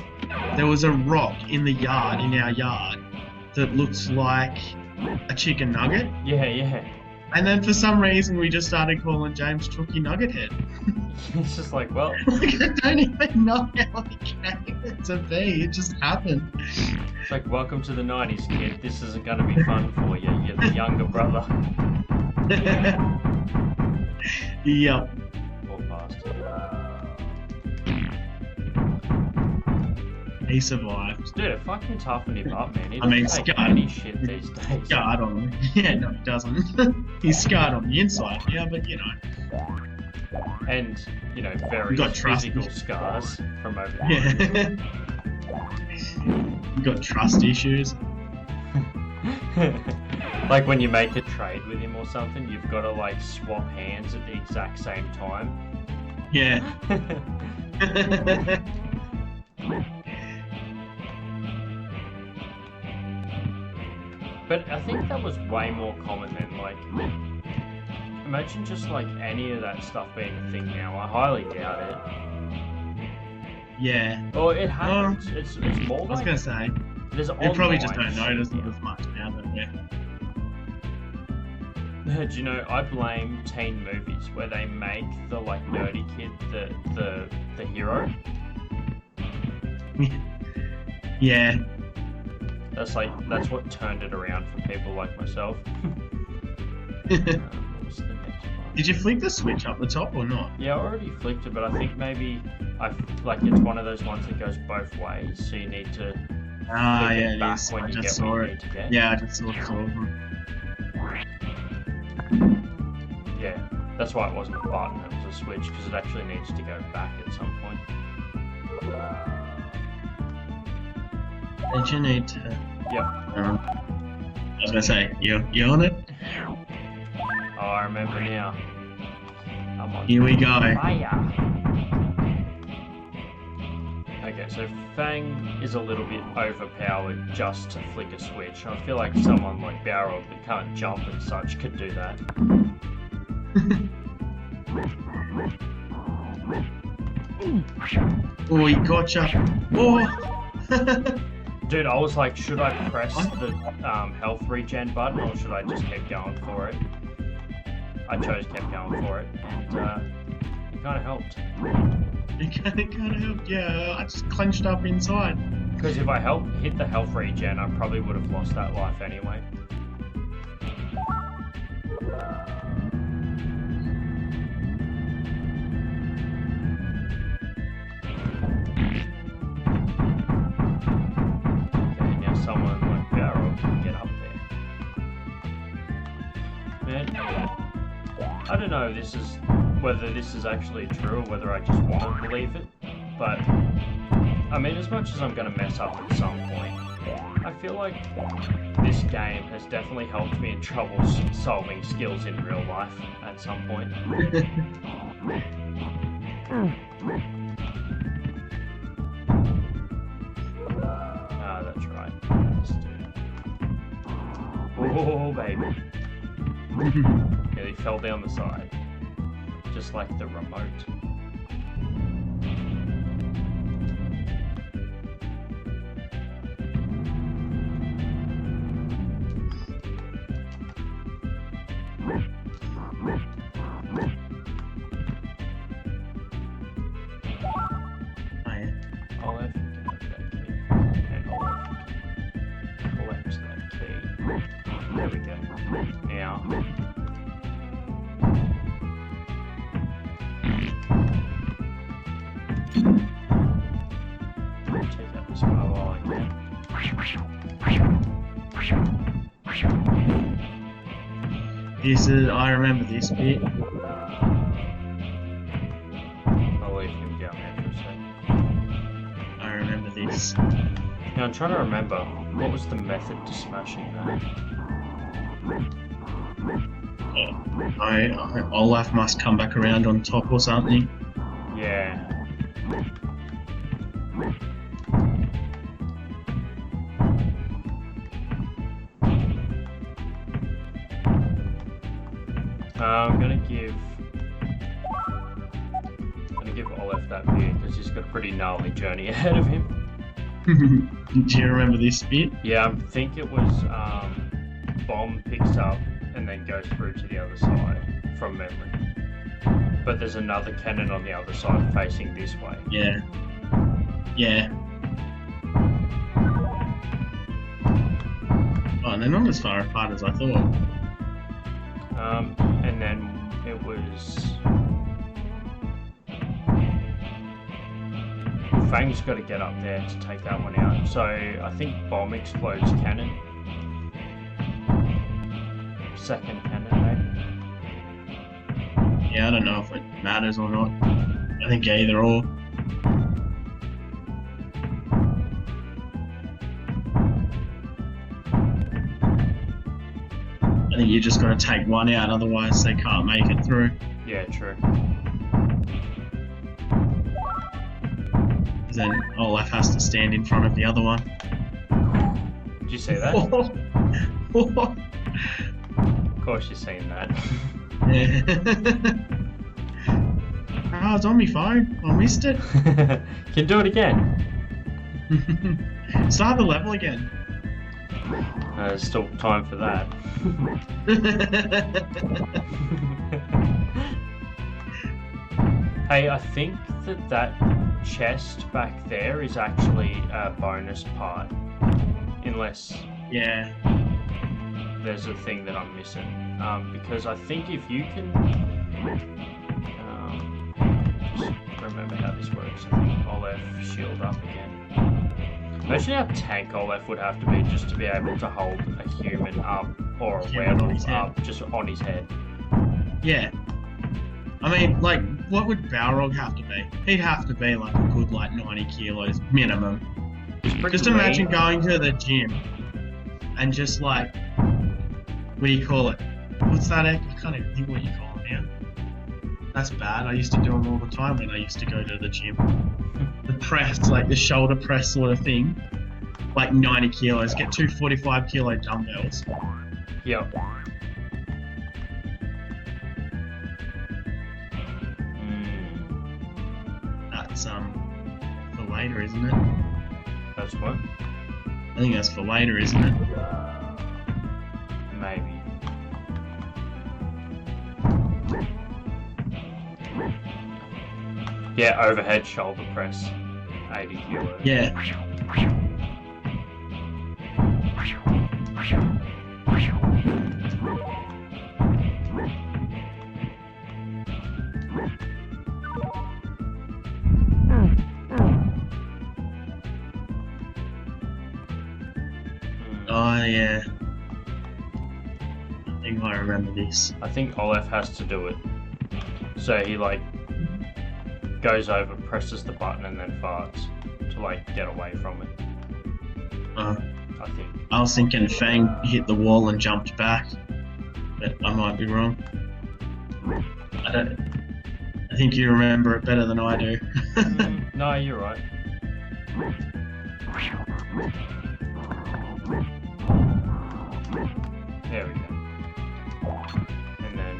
there was a rock in our yard, that looks like a chicken nugget. Yeah. And then for some reason we just started calling James Chucky Nugget Head. It's just like, well, Like, I don't even know how it came to be. It just happened. it's like, welcome to the 90s, kid. This isn't going to be fun for you. You're the younger brother. Yep. Poor bastard. He survived. Dude, it fucking toughened him up, man. He I mean, doesn't take Scar- any shit these days. Scarred on him. Yeah, no, he doesn't. He's scarred on the inside, yeah, but you know. And, very You got trust. physical scars from over there. Yeah. You got trust issues. Like when you make a trade with him or something, you've got to like swap hands at the exact same time. Yeah. But I think that was way more common then. Like, imagine just like any of that stuff being a thing now. I highly doubt it. Yeah. Oh, it happens. It's more I was like gonna say, there's you probably just online don't notice shit it as much now, but yeah. now. Do you know, I blame teen movies where they make the like nerdy kid the hero. Yeah. That's what turned it around for people like myself. What's the next one? Did you flick the switch up the top or not? Yeah, I already flicked it, but I think maybe it's one of those ones that goes both ways, so you need to Ah, flick yeah, it it back is. when I you just get saw what you it. need to get. Yeah, I just saw two of them. Yeah, that's why it wasn't a button, it was a switch, because it actually needs to go back at some point. Did you need to? Yep. I was gonna say, you on it? Oh, I remember now. I'm on Here we go. fire. Okay, so Fang is a little bit overpowered just to flick a switch. I feel like someone like Balrog that can't jump and such could do that. Oh, he gotcha. Oh! Dude, I was like, should I press the health regen button or should I just keep going for it? I chose kept going for it, and it kind of helped. It kind of helped, yeah. I just clenched up inside. Because if I hit the health regen, I probably would have lost that life anyway. Okay, now someone like Barrow can get up there. Man, I don't know whether this is actually true or whether I just want to believe it, but I mean, as much as I'm going to mess up at some point, I feel like this game has definitely helped me in trouble-solving skills in real life at some point. Oh, baby. Yeah, he fell down the side. Just like the remote. Olive, that key. And Olive. Collect that key. There we go. Now. Take out this mobile again. This is, I remember this bit. I'll leave him down there for a sec. I remember this. Now I'm trying to remember, what was the method to smashing that? Olaf must come back around on top or something. Yeah. I'm gonna give Olaf that beer because he's got a pretty gnarly journey ahead of him. Do you remember this bit? Yeah, I think it was bomb picks up and then goes through to the other side from memory. But there's another cannon on the other side facing this way. Yeah. Yeah. Oh, and they're not as far apart as I thought. And then it was... Fang's got to get up there to take that one out. So I think bomb explodes cannon. Second cannon, maybe. Yeah, I don't know if it matters or not. I think either or. I think you just got to take one out, otherwise they can't make it through. Yeah, true. Then Olaf has to stand in front of the other one. Did you see that? Of course you've seen that. Oh, it's on my phone. I missed it. Can you do it again? Start the level again. There's still time for that. Hey, I think that chest back there is actually a bonus part. Unless there's a thing that I'm missing. Because I think if you can... just remember how this works. I think Olaf shield up again. Imagine how tank Olaf would have to be just to be able to hold a human up or a werewolf up just on his head. Yeah. I mean, like, what would Balrog have to be? He'd have to be like a good, 90 kilos minimum. Just imagine going to the gym and just what do you call it? What's that? I can't even think what you call it now. That's bad. I used to do them all the time when I used to go to the gym. The press, the shoulder press sort of thing. 90 kilos. Get two 45 kilo dumbbells. Yep. That's for later, isn't it? That's what? I think that's for later, isn't it? Maybe. Yeah, overhead shoulder press. 80 kilos. Yeah. Oh, yeah. I think I remember this. I think Olaf has to do it. So he goes over, presses the button, and then farts to get away from it. I think. I was thinking Fang hit the wall and jumped back, but I might be wrong. I think you remember it better than I do. No, you're right. There we go. And then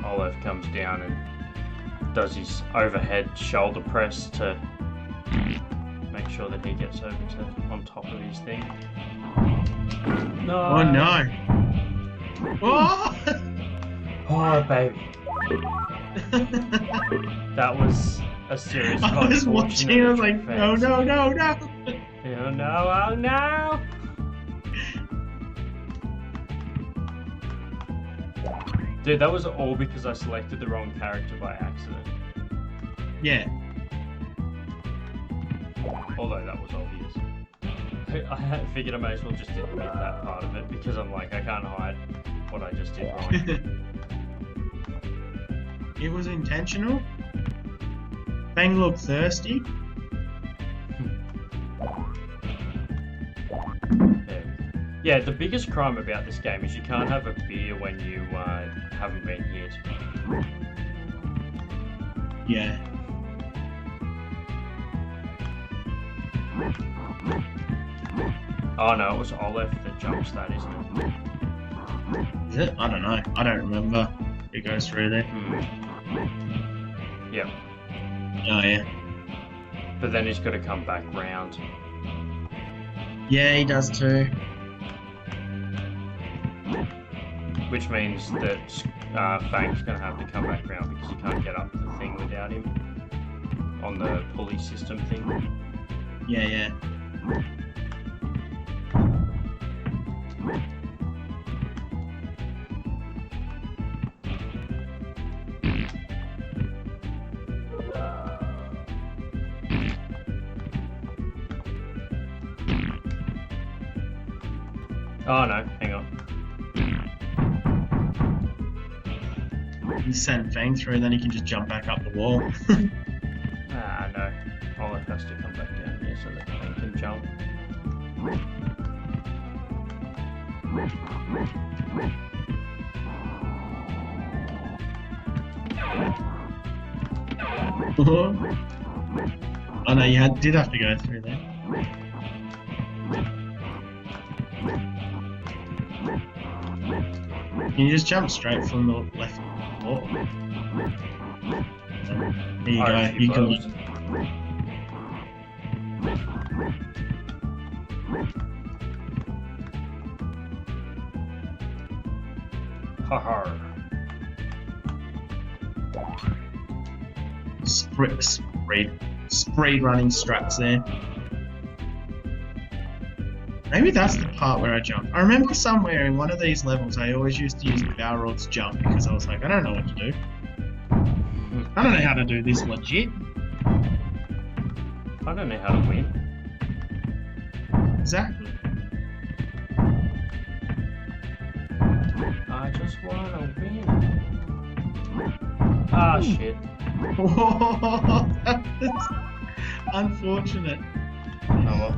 Olive comes down and does his overhead shoulder press to make sure that he gets over to on top of his thing. No. Oh no! Oh! Oh baby. That was a serious. I was watching. I was like, no, no, no, no! Oh no! Oh no! Dude, that was all because I selected the wrong character by accident. Yeah. Although that was obvious. I figured I may as well just admit that part of it because I'm like, I can't hide what I just did wrong. It was intentional. Fang looked thirsty. Yeah, the biggest crime about this game is you can't have a beer when you haven't been hit. Yeah. Oh no, it was Olive that jumps that, isn't it? Is it? I don't know. I don't remember. It goes through there. Yep. Oh yeah. But then he's got to come back round. Yeah, he does too. Which means that Fang's going to have to come back round because he can't get up the thing without him. On the pulley system thing. Yeah, yeah. Oh no, hang on. You send Fang through, then he can just jump back up the wall. Ah, no. Olive has to come back down here so that Fang can jump. Oh no, you did have to go through there. Can you just jump straight from the left wall? There you go. You can. Haha. Speed running strats there. Maybe that's the part where I jump. I remember somewhere in one of these levels I always used to use Balrod's jump because I was like, I don't know what to do. I don't know how to do this legit. I don't know how to win. Exactly. I just want to win. Ah, shit. That was unfortunate. Oh well.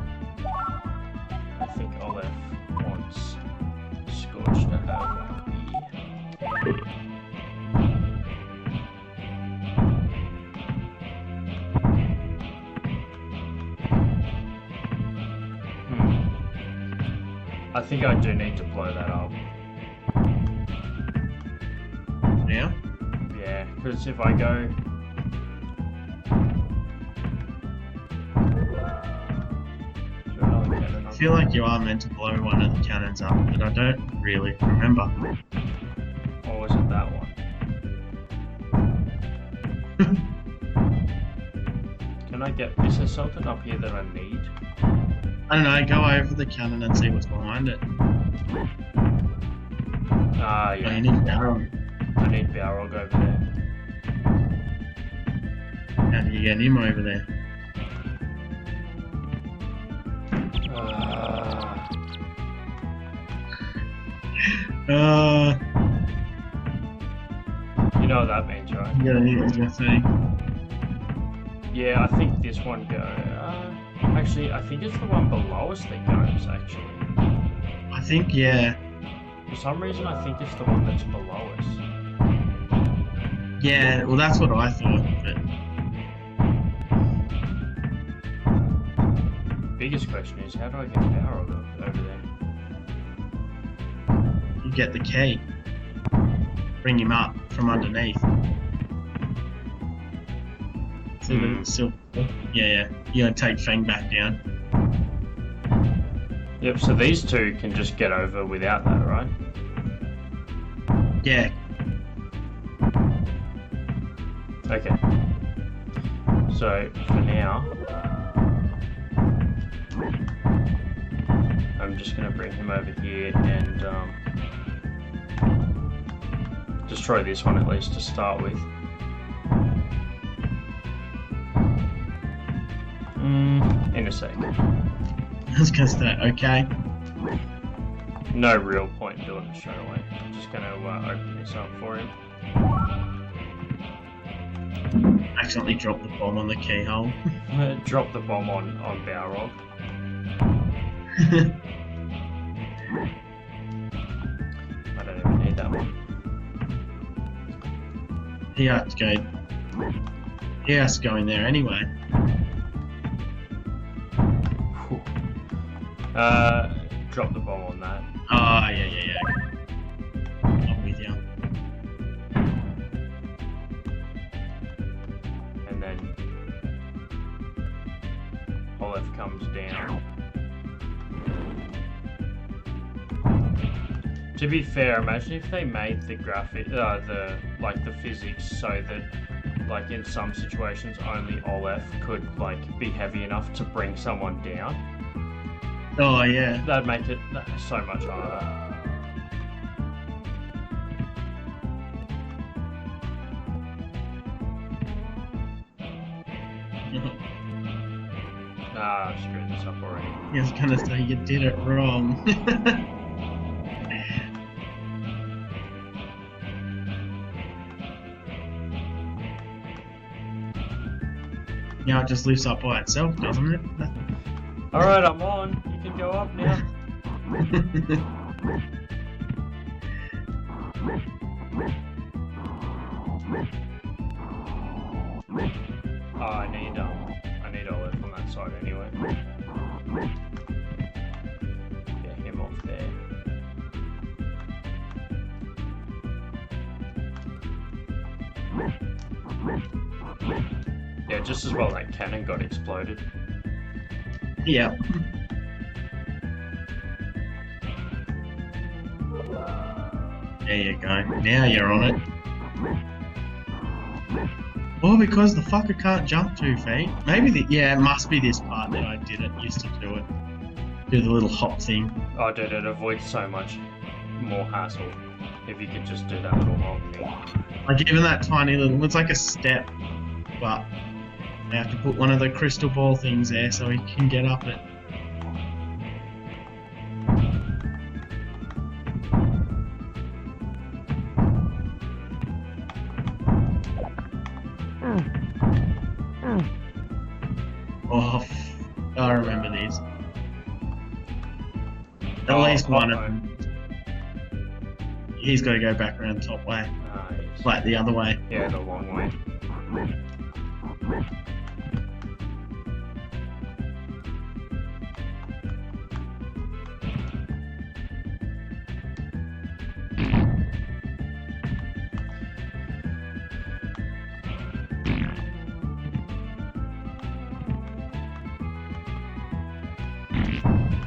I think Olive wants Scorch to have I think I do need to blow that up. Yeah? Yeah, because if I go... I feel like you are meant to blow one of the cannons up, but I don't really remember. Or was it that one? Can I get... Is there something up here that I need? I don't know, go over the cannon and see what's behind it. Ah, yeah. Oh, you need Balrog. I need Balrog over there. How do you get him over there? You know what that means, right? You gotta use your thing. Yeah, I think this one goes... actually, I think it's the one below us that goes, actually. I think, yeah. For some reason, I think it's the one that's below us. Yeah, well that's what I thought, but... Biggest question is, how do I get Balrog over there? you get the key. Bring him up from underneath. See the silver? Yeah. You're gonna take Fang back down. Yep, so these two can just get over without that, right? Yeah. Okay. So, for now, I'm just going to bring him over here and destroy this one at least to start with. In a sec. I was gonna say, okay. No real point in doing it straight away. I'm just going to open this up for him. Accidentally dropped the bomb on the keyhole. Drop the bomb on Balrog. I don't even need that one. He has to go in there anyway. Drop the bomb on that. Oh, yeah. I'm with you. And then Olive comes down. To be fair, imagine if they made the the physics so that, like, in some situations only Olaf could, like, be heavy enough to bring someone down. Oh, yeah. That'd make it so much harder. Ah, I screwed this up already. I was gonna say you did it wrong. Now it just lifts up by itself, doesn't it? Alright, I'm on. You can go up now. Oh, I need Olive on that side anyway. Get him off there. Yeah, just as well that cannon got exploded. Yeah. There you go. Now you're on it. Well, because the fucker can't jump 2 feet. Maybe it must be this part that I used to do it. Do the little hop thing. Oh, dude, it avoids so much more hassle if you could just do that little hop thing. Like even that tiny little, it's like a step, but they have to put one of the crystal ball things there so he can get up it. Oh, I remember these. At least one of them. He's got to go back around the top way. Yes. Like the other way. Yeah, the long way.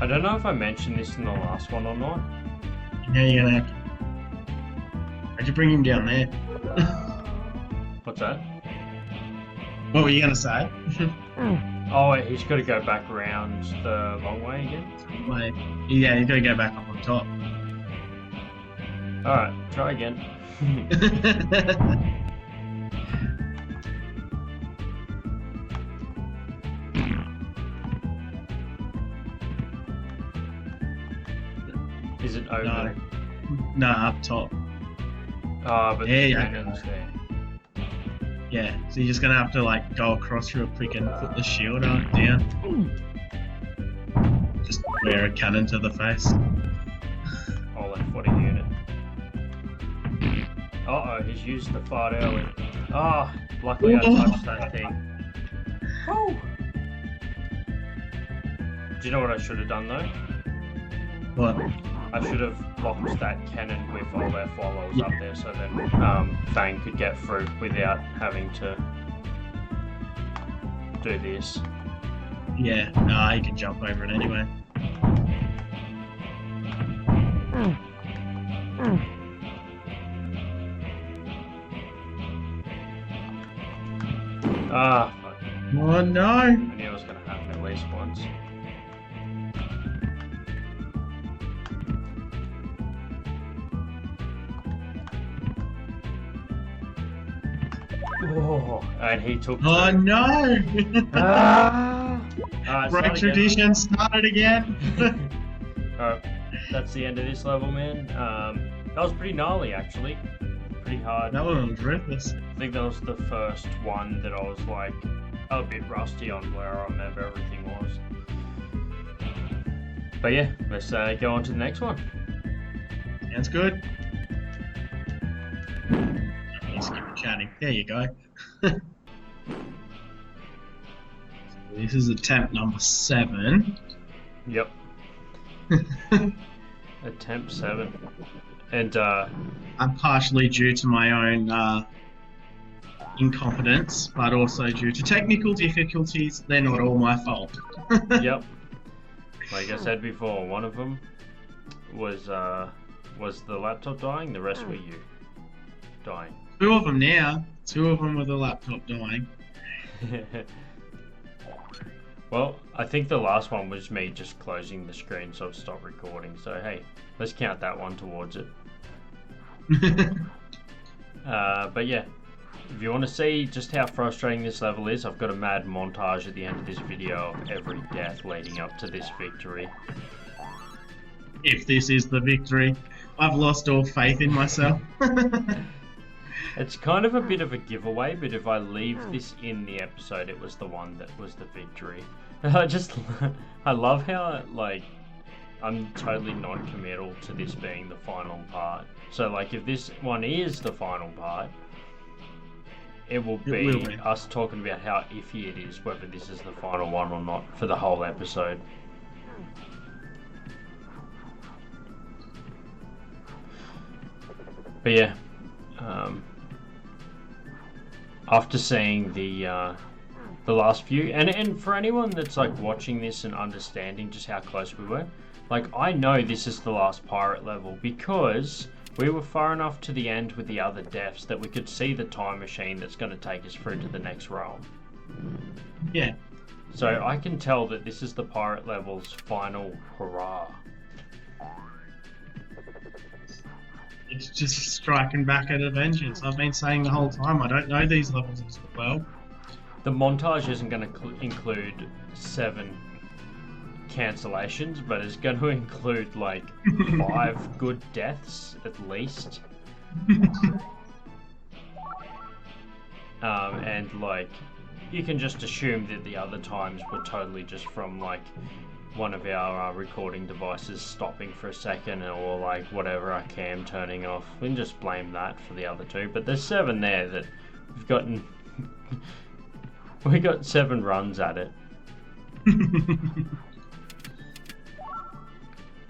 I don't know if I mentioned this in the last one or not. Now you're gonna have to. How'd you bring him down there? What's that? What were you gonna say? Oh, he's got to go back around the long way again? Wait. Yeah, he's gotta go back up on top. Alright, try again. Is it over? No, up top. Oh, but Yeah, the yeah. cannon's there. Yeah, so you're just gonna have to like go across real quick and put the shield on down. Just wear a cannon to the face. Olaf, what a unit. Uh-oh, he's used the fart early. Ah, luckily I touched that thing. Oh. Do you know what I should have done though? What? I should have locked that cannon with Olaf while I was up there, so then Fang could get through without having to do this. Yeah, he can jump over it anyway. Ah, fuck. Oh no! I knew it was going to happen at least once. Oh, and he took Oh two. no! Break Start tradition, started again. Alright, that's the end of this level, man. That was pretty gnarly, actually. Pretty hard. That one was ruthless. I think that was the first one that I was like a bit rusty on where I remember everything was. But yeah, let's go on to the next one. Sounds good. Let's keep chatting. There you go. This is attempt number 7. Yep. Attempt 7. And I'm partially due to my own incompetence, but also due to technical difficulties. They're not all my fault. yep. Like I said before, one of them was the laptop dying, the rest were you dying. 2 of them now. 2 of them with the laptop dying. Well, I think the last one was me just closing the screen so I've stopped recording. So hey, let's count that one towards it. But yeah, if you want to see just how frustrating this level is, I've got a mad montage at the end of this video of every death leading up to this victory. If this is the victory, I've lost all faith in myself. It's kind of a bit of a giveaway, but if I leave this in the episode, it was the one that was the victory. I love how, like, I'm totally non-committal to this being the final part. So, like, if this one is the final part, it will be us talking about how iffy it is, whether this is the final one or not, for the whole episode. But yeah, after seeing the last few, and for anyone that's like watching this and understanding just how close we were, like I know this is the last pirate level because we were far enough to the end with the other deaths that we could see the time machine that's going to take us through to the next realm. Yeah. So I can tell that this is the pirate level's final hurrah. It's just striking back at a vengeance. I've been saying the whole time, I don't know these levels as well. The montage isn't going to include 7 cancellations, but it's going to include like 5 good deaths at least. And like, you can just assume that the other times were totally just from like one of our recording devices stopping for a second, or like whatever, our cam turning off. We can just blame that for the other 2. But there's 7 there that we've gotten. We got 7 runs at it.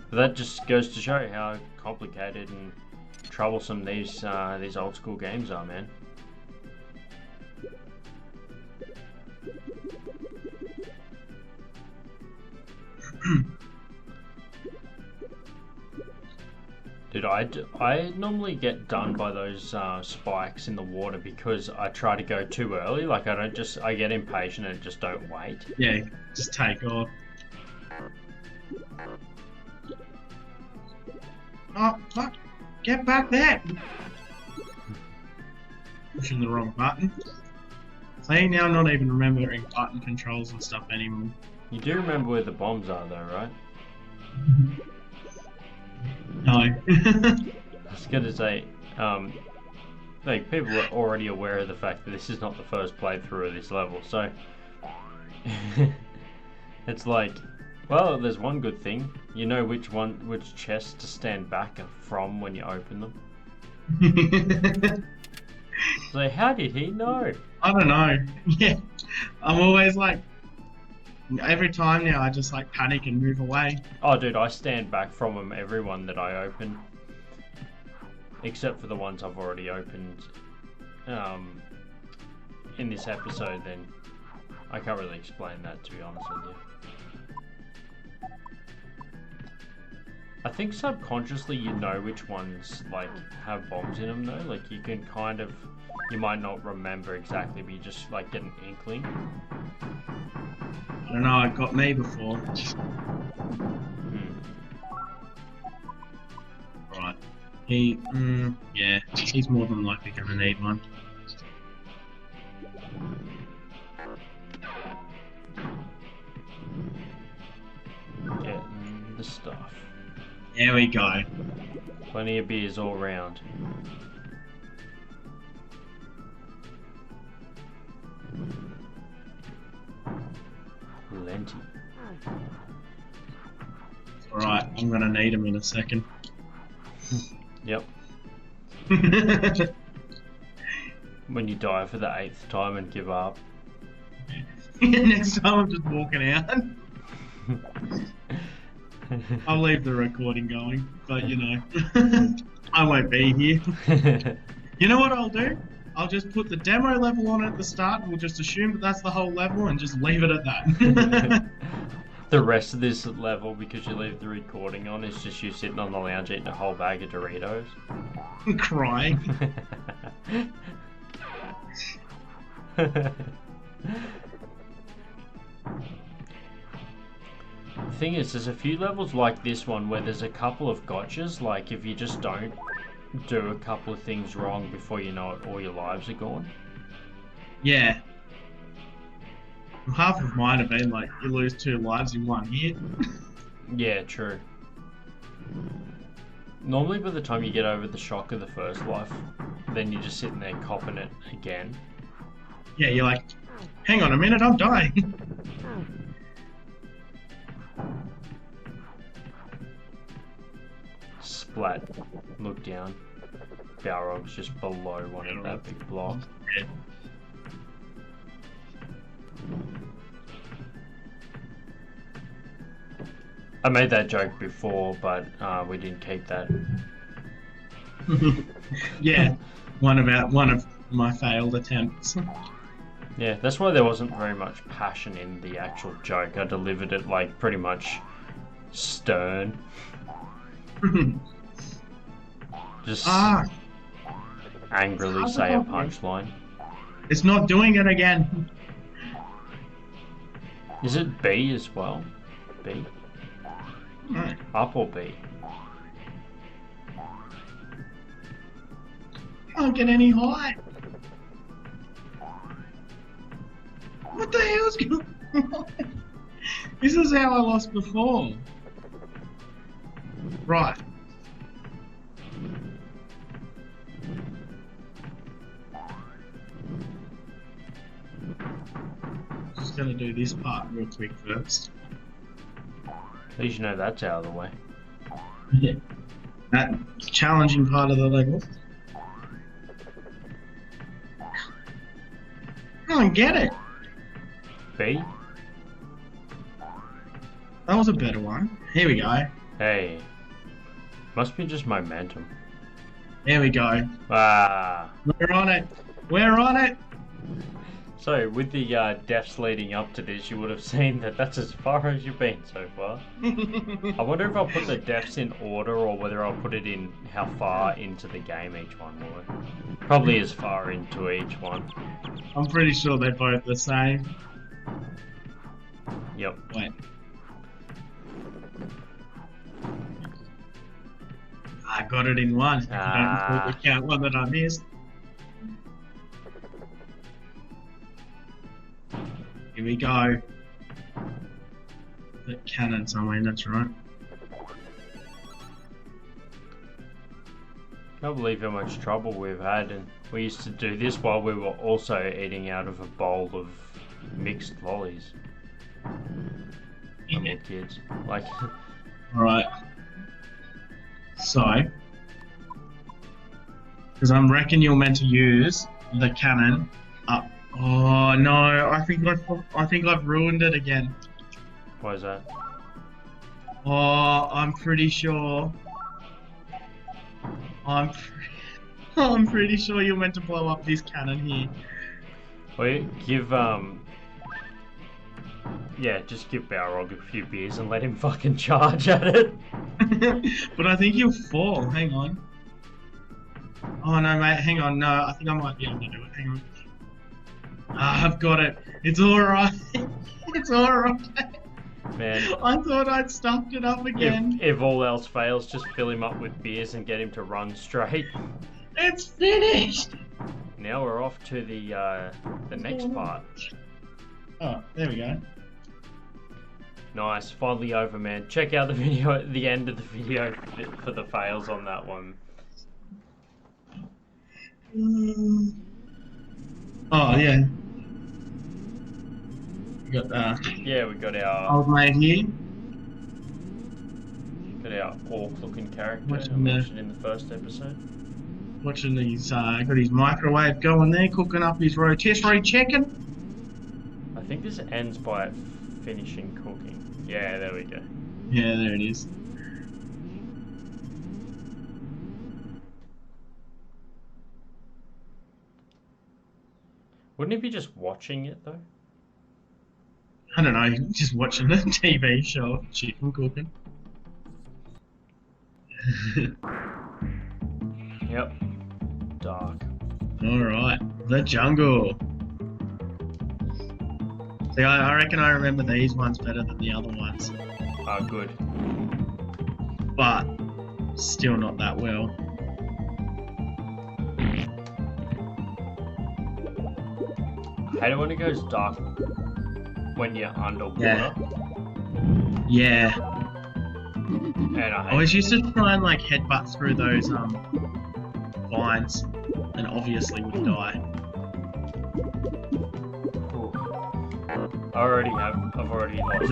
But that just goes to show how complicated and troublesome these old school games are, man. Dude, I normally get done by those spikes in the water because I try to go too early. Like I get impatient and just don't wait. Yeah, just take off. Oh, fuck! Get back there! Pushing the wrong button. See, now I'm not even remembering button controls and stuff anymore. You do remember where the bombs are though, right? No. I was gonna say, like people are already aware of the fact that this is not the first playthrough of this level, so it's like, well, there's one good thing. You know which chest to stand back from when you open them. So how did he know? I don't know. Yeah, I'm always like, Every time now, I just like panic and move away. Oh, dude, I stand back from them, everyone that I open. Except for the ones I've already opened in this episode, then I can't really explain that, to be honest with you. I think subconsciously you know which ones like have bombs in them though. Like you can kind of, you might not remember exactly, but you just like get an inkling. I don't know, it got me before. Right. Yeah, he's more than likely gonna need one. Getting the stuff. There we go. Plenty of beers all round. Plenty. Alright, I'm gonna need him in a second. Yep. When you die for the 8th time and give up. Next time I'm just walking out. I'll leave the recording going, but you know, I won't be here. You know what I'll do? I'll just put the demo level on at the start, and we'll just assume that that's the whole level and just leave it at that. The rest of this level, because you leave the recording on, is just you sitting on the lounge eating a whole bag of Doritos. Crying. The thing is, there's a few levels like this one where there's a couple of gotchas, like if you just don't do a couple of things wrong before you know it, all your lives are gone. Yeah. Half of mine have been like, you lose 2 lives in 1 hit. Yeah, true. Normally by the time you get over the shock of the first life, then you're just sitting there copping it again. Yeah, you're like, hang on a minute, I'm dying. Splat. Look down. Balrog's just below one of that big block. Yeah. I made that joke before, but we didn't keep that. Yeah, one of my failed attempts. Yeah, that's why there wasn't very much passion in the actual joke. I delivered it like pretty much stern. Just angrily say a punchline. It's not doing it again. Is it B as well? B? Right. Up or B? Can't get any high. What the hell's going on? This is how I lost before. Right. Just gonna do this part real quick first. At least you know that's out of the way. Yeah. That challenging part of the level. I don't get it. B? That was a better one. Here we go. Hey. Must be just momentum. There we go. Ah. We're on it. We're on it. So, with the deaths leading up to this, you would have seen that that's as far as you've been so far. I wonder if I'll put the deaths in order or whether I'll put it in how far into the game each one will. Probably as far into each one. I'm pretty sure they're both the same. Yep. Wait. I got it in one. I don't count one that I missed. Here we go. The cannon somewhere, that's right. Can't believe how much trouble we've had, and we used to do this while we were also eating out of a bowl of mixed lollies. When we were kids. Like Alright. So, because I'm reckon you're meant to use the cannon up. Oh no, I think I've ruined it again. Why is that? Oh, I'm pretty sure. I'm pretty sure you're meant to blow up this cannon here. Wait, yeah, just give Balrog a few beers and let him fucking charge at it. But I think you'll fall. Hang on. Oh no, mate. Hang on. No, I think I might be able to do it. Hang on. Ah, I've got it. It's alright. It's alright. Man, I thought I'd stuffed it up again. if all else fails, just fill him up with beers and get him to run straight. It's finished. Now we're off to the next part. Oh, there we go. Nice, finally over, man. Check out the video at the end of the video for the fails on that one. Oh yeah. We got Yeah, we got our old mate here. orc-looking character What's I mentioned in the first episode. Watching these, got his microwave going there, cooking up his rotisserie chicken. I think this ends by it finishing cooking. Yeah, there we go. Yeah, there it is. Wouldn't it be just watching it though? I don't know, just watching a TV show of chicken cooking. Yep. Dark. Alright, the jungle. See, I reckon I remember these ones better than the other ones. Ah, good. But, still not that well. I hate it when it goes dark when you're underwater. Yeah. And I always used to try and like headbutt through those vines and obviously would die. I've already lost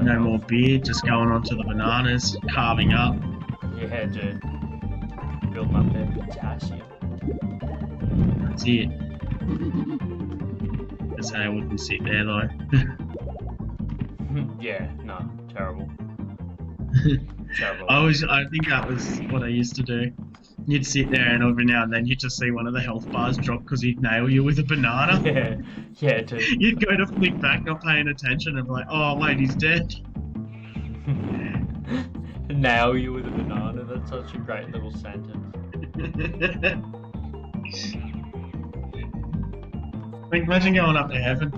No more beer, just going onto the bananas, carving up. Yeah, dude. Building up their potassium. That's it. That's how I wouldn't sit there though. Yeah, no, terrible. Terrible. I think that was what I used to do. You'd sit there and every now and then you'd just see one of the health bars drop because he'd nail you with a banana. Yeah, dude. You'd go to flick back not paying attention and be like, oh wait, he's dead. Nail you with a banana, that's such a great little sentence. Like, imagine going up to heaven.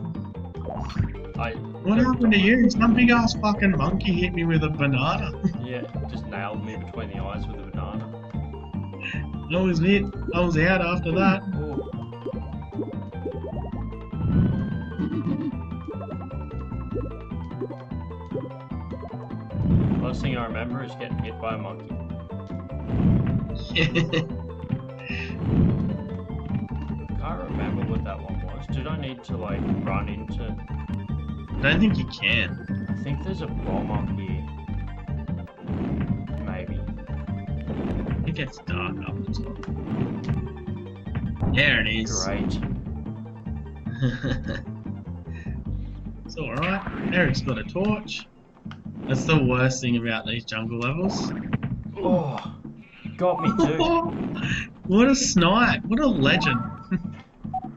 What don't happened to die. you? Some big ass fucking monkey hit me with a banana. Yeah, just nailed me between the eyes with a banana. That was it. I was out after that. Ooh. Last thing I remember is getting hit by a monkey. Can't remember what that one was. Did I need to like run into? I don't think you can. I think there's a bomb up here. Maybe. It gets dark up the top. There it is. Great. It's alright. Eric's got a torch. That's the worst thing about these jungle levels. Oh, got me too. What a snipe. What a legend.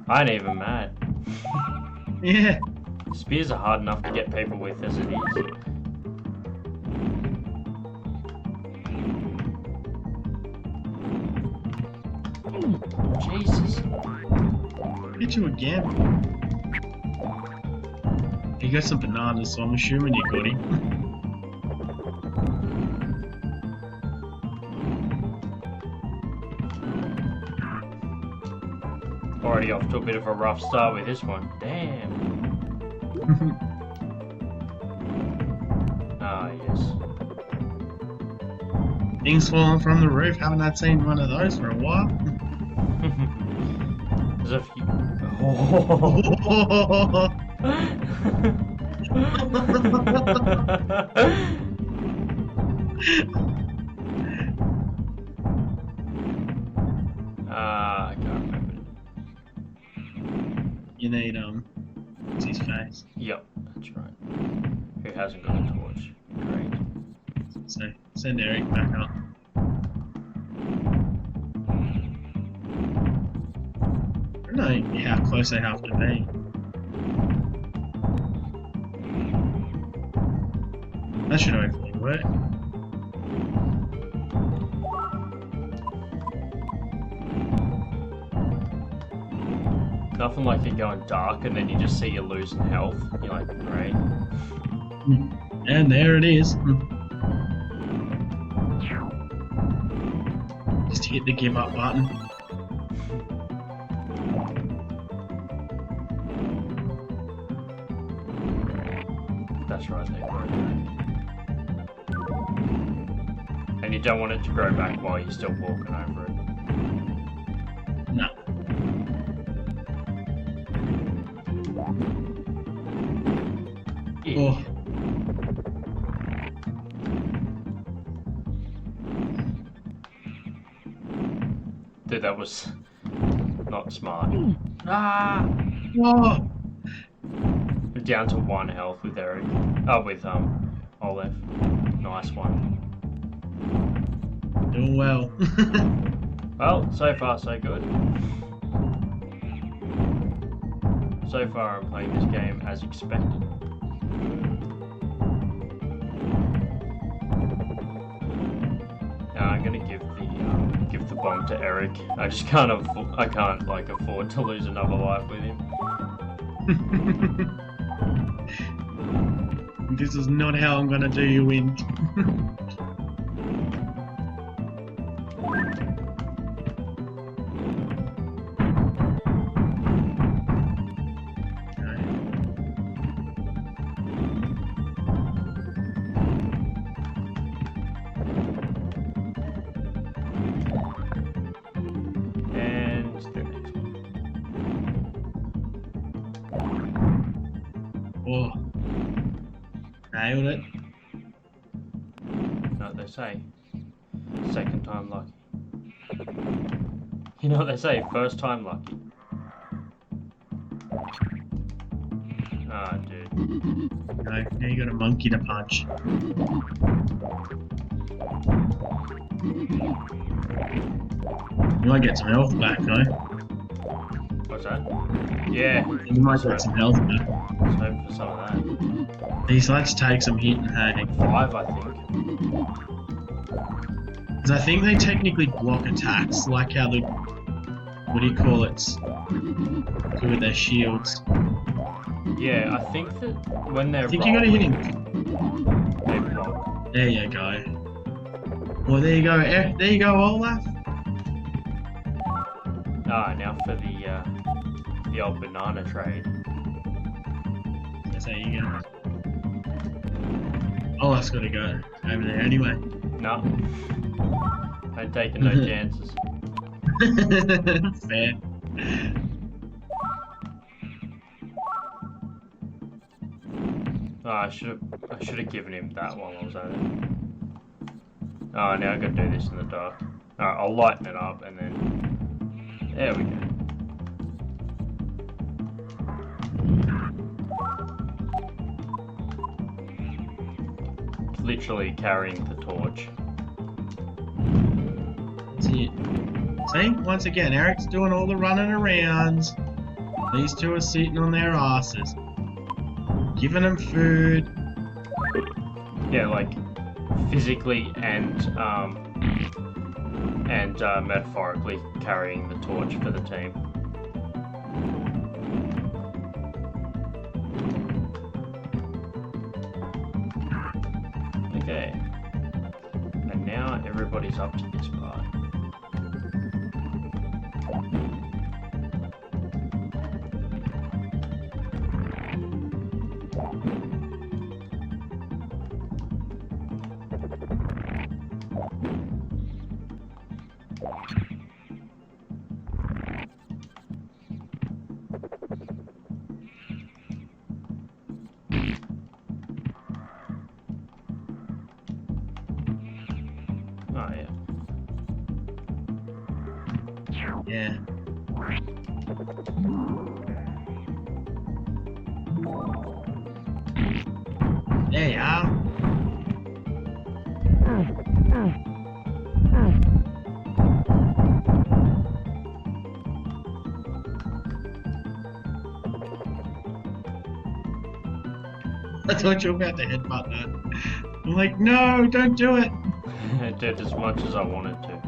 I ain't even mad. Yeah. Spears are hard enough to get people with as it is. Jesus. Hit you again. You got some bananas, so I'm assuming you got him. Already off to a bit of a rough start with this one. Damn. Ah, yes. Things falling from the roof. Haven't I seen one of those for a while? There's a few. Oh. I can't remember. You need what's his face? Yep, that's right. he hasn't got a torch. Great. So send Eric back up. I don't know how close they have to be. That should hopefully work. Nothing like it going dark and then you just see you losing health. You're like, great. And there it is. Just hit the give up button. That's right, they grow back. And you don't want it to grow back while you're still walking over it. No. Yeah. Oh. Dude, that was not smart. Ah! Whoa. We're down to 1 health with Eric. Oh, with Olaf. Nice one. Doing well. Well, so far so good. So far I'm playing this game as expected. Now I'm gonna give the bomb to Eric. I just can't afford to lose another life with him. This is not how I'm gonna do you in. And the next one. Oh. Nailed it. You know what they say? Second time lucky. You know what they say? First time lucky. Ah, dude. No, now you got a monkey to punch. You might get some health back, though. What's that? Yeah. You might get some health back. Let's hope for some of that. These let's take some hit and hey. 5, I think. Because I think they technically block attacks, like how the what do you call it? Do with their shields. Yeah, I think that when they're I think you gotta hit him. they block. There you go. Well, there you go. There you go, Olaf. Ah, now for the old banana trade. That's how you go. Olaf's gotta go over there anyway. No. I'm taking no chances. Fair. Oh, I should have given him that while I was at it. Oh, now I gotta do this in the dark. Alright, I'll lighten it up and then there we go. Literally carrying the torch. See, once again, Eric's doing all the running around. These two are sitting on their asses, giving them food. Yeah, like physically and metaphorically carrying the torch for the team. Okay. And now everybody's up to this part. Oh yeah. Yeah. There you are. I thought you were about to headbutt that. I'm like, no, don't do it. I did as much as I wanted to.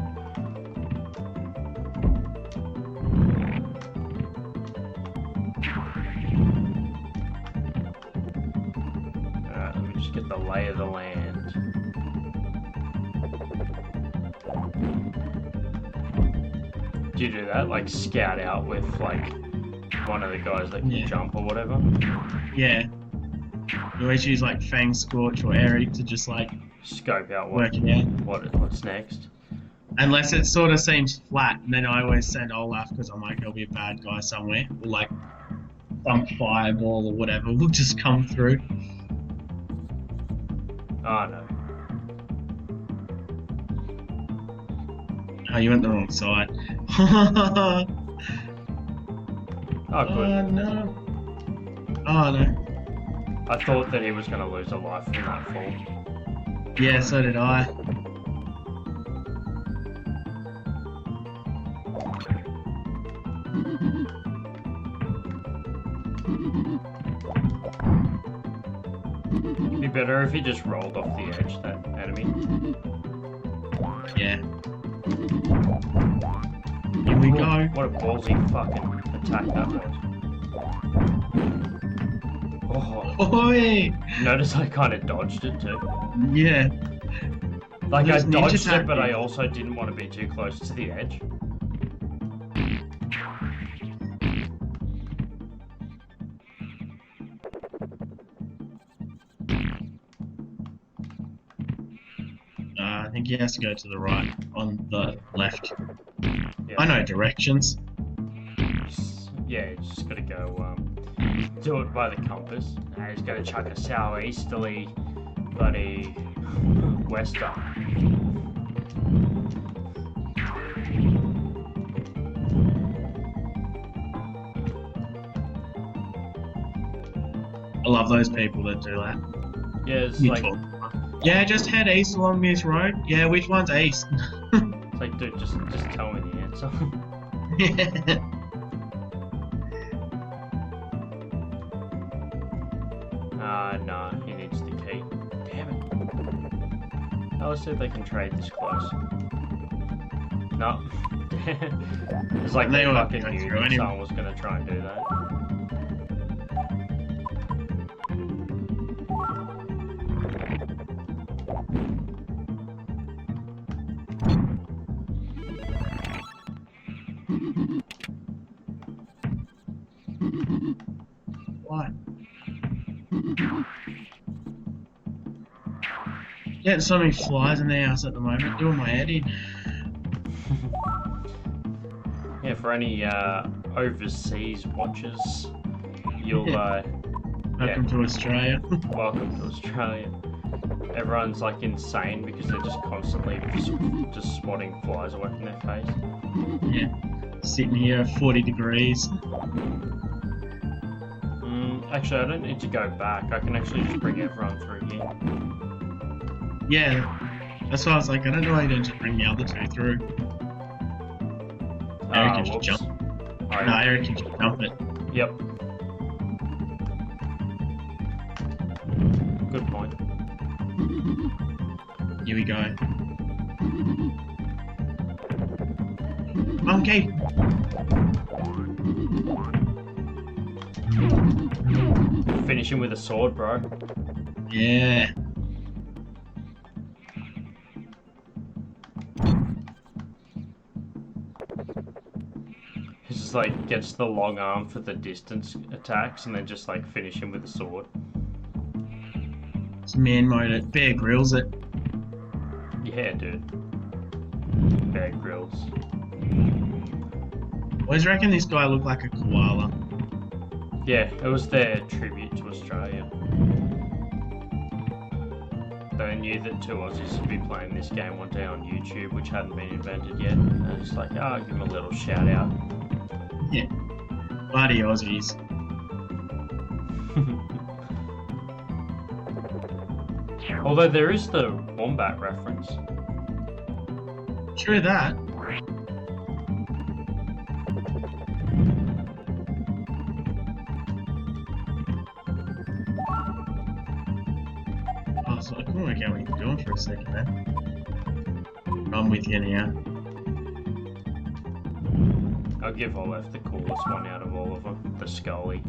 Alright, let me just get the lay of the land. Do you do that? Like scout out with like one of the guys that can jump or whatever? Yeah. You always use like Fang, Scorch, or Eric to just like Scope out work it out. what's next. Unless it sort of seems flat, and then I always send Olaf because I'm like, there'll be a bad guy somewhere, or like some fireball or whatever will just come through. Oh no. Oh, you went the wrong side. Oh good. Oh no. Oh no. I thought that he was going to lose a life from that fall. Yeah, so did I. It'd be better if he just rolled off the edge, that enemy. Yeah. Here we go. What a ballsy fucking attack that was. Oh. Oi! Notice I kind of dodged it too. Yeah. Like There's I ninja dodged it, but tactics. I also didn't want to be too close to the edge. I think he has to go to the right, on the left. Yeah. I know directions. Yeah, you just gotta go do it by the compass. Now he's gonna chuck a southeasterly bloody wester. I love those people that do that. Yeah, it's You like talk. Yeah, just head east along this road. Yeah, which one's east? it's like, dude, just tell me the answer. Nah, he needs the key. Damn it. I always said they can trade this close. No. It's like They they were fucking going knew through that anyway. someone was gonna try and do that. What? Getting so many flies in the house at the moment, doing my head in. Yeah, for any overseas watchers, you'll Welcome to Australia. welcome to Australia. Everyone's like insane because they're just constantly just swatting flies away from their face. Yeah. Sitting here at 40 degrees. Actually, I don't need to go back. I can actually just bring everyone through here. Yeah. That's why I was like, I don't know why you don't just bring the other two through. Eric can just Whoops. jump. Alright. No, Eric can just jump it. Yep. Good point. Here we go. Monkey! Finish him with a sword, bro. Yeah. He's just like gets the long arm for the distance attacks and then just like finish him with a sword. It's man mode it. Bear Grylls it. Yeah, dude. Bear Grylls. Always reckon this guy looked like a koala. Yeah, it was their tribute to Australia. They knew that two Aussies would be playing this game one day on YouTube, which hadn't been invented yet. And I was like, oh, give him a little shout out. Yeah. Bloody Aussies. Although there is the wombat reference. True that. Oh, so I couldn't work out what you were doing for a second then. I'm with you now. I'll give Olaf the coolest one out of all of them, the Scully.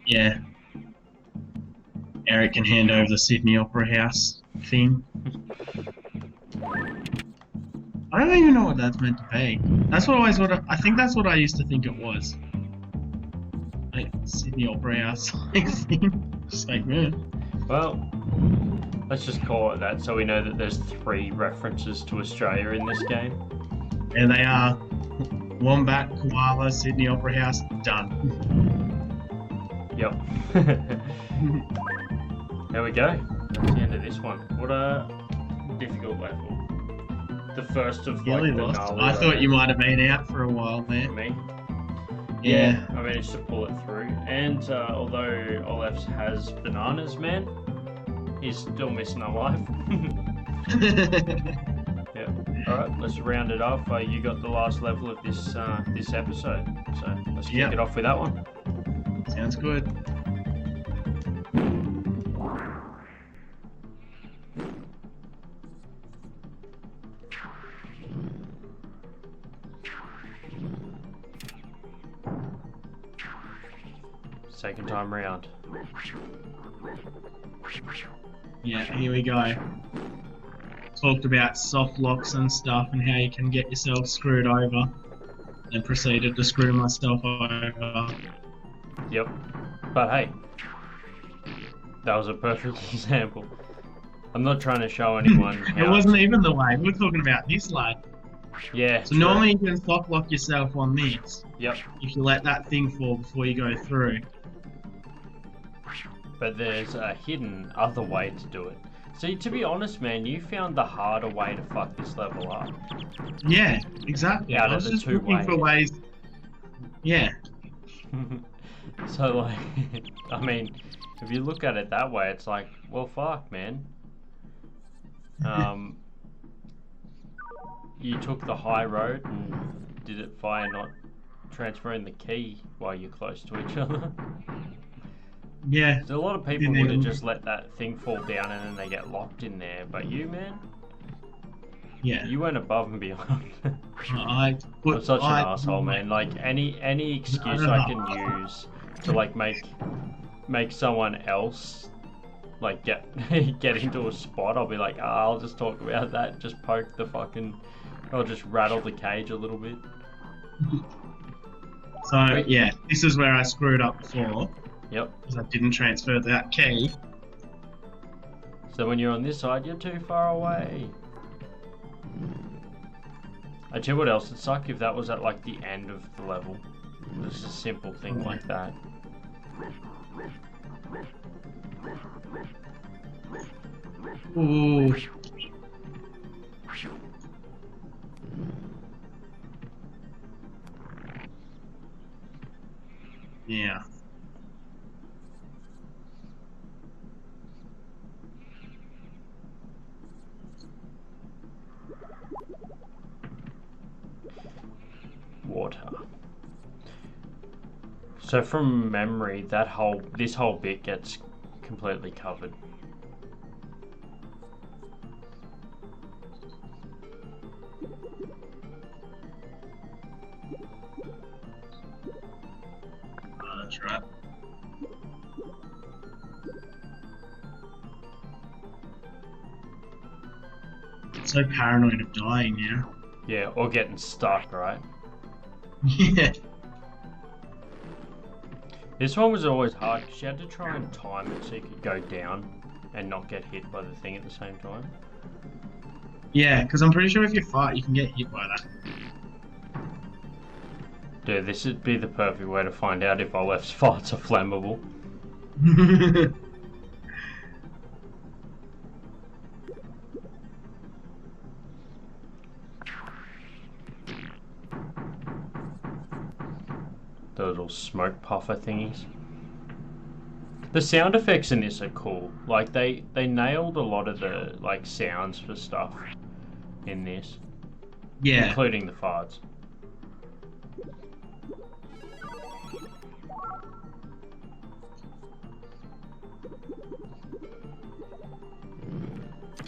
Yeah. Eric can hand over the Sydney Opera House thing. I don't even know what that's meant to be. That's what I think that's what I used to think it was. Like Sydney Opera House like thing. Just like, man. Well, let's just call it that so we know that there's 3 references to Australia in this game. And they are Wombat, Koala, Sydney Opera House, done. Yep. There we go. That's the end of this one. What a difficult level. The first of like Really the lost. gnarly I thought you might have been out for a while there. me. Yeah. I managed to pull it through. And although Olaf has bananas, man, he's still missing a life. Yeah. Alright, let's round it off. You got the last level of this this episode. So let's kick it off with that one. Sounds good. Second time round. Yeah, here we go. Talked about soft locks and stuff and how you can get yourself screwed over. Then proceeded to screw myself over. Yep. But hey, that was a perfect example. I'm not trying to show anyone how... It wasn't even the way. We're talking about this, lad. Yeah. So normally you can soft lock yourself on this. Yep. If you let that thing fall before you go through. But there's a hidden other way to do it. See, to be honest, man, you found the harder way to fuck this level up. Yeah, exactly. Out I of was the just 2 looking ways. for ways. Yeah. So, like, I mean, if you look at it that way, it's like, well, fuck, man. You took the high road and did it via not transferring the key while you're close to each other. Yeah. So a lot of people would have just let that thing fall down and then they get locked in there. But you, man, Yeah. you went above and beyond. I'm such an asshole, man. Like any excuse I can use to like make someone else like get into a spot, I'll be like, I'll just talk about that. Just poke the fucking, I'll just rattle the cage a little bit. So yeah, this is where I screwed up before. Yep. Because I didn't transfer that key. So when you're on this side, you're too far away. I tell you what else would suck if that was at like the end of the level. Just a simple thing like that. Ooh. Yeah. Water. So from memory, this whole bit gets completely covered. Oh, that's right. I'm so paranoid of dying now. Yeah, or getting stuck, right? Yeah. This one was always hard because you had to try and time it so you could go down and not get hit by the thing at the same time. Yeah, because I'm pretty sure if you fight, you can get hit by that. Dude, this would be the perfect way to find out if Olaf's farts are flammable. The little smoke puffer thingies. The sound effects in this are cool. Like they nailed a lot of the like sounds for stuff in this, Yeah. including the farts.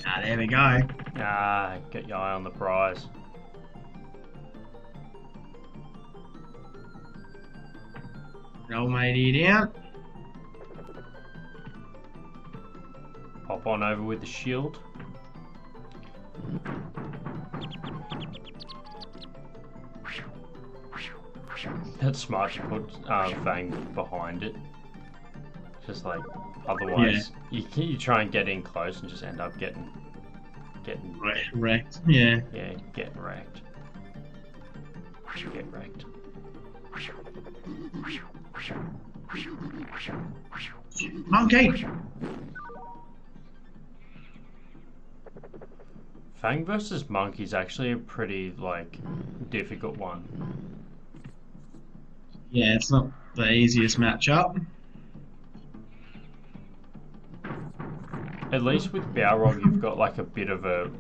Ah, there we go. Ah, get your eye on the prize. Roll matey down. Hop on over with the shield. That's smart to put Fang behind it. Just like, otherwise, you try and get in close and just end up getting Wrecked. Yeah. yeah, getting wrecked. Get wrecked. Monkey. Fang versus Monkey is actually a pretty like difficult one. Yeah, it's not the easiest matchup. At least with Balrog, you've got like a bit of a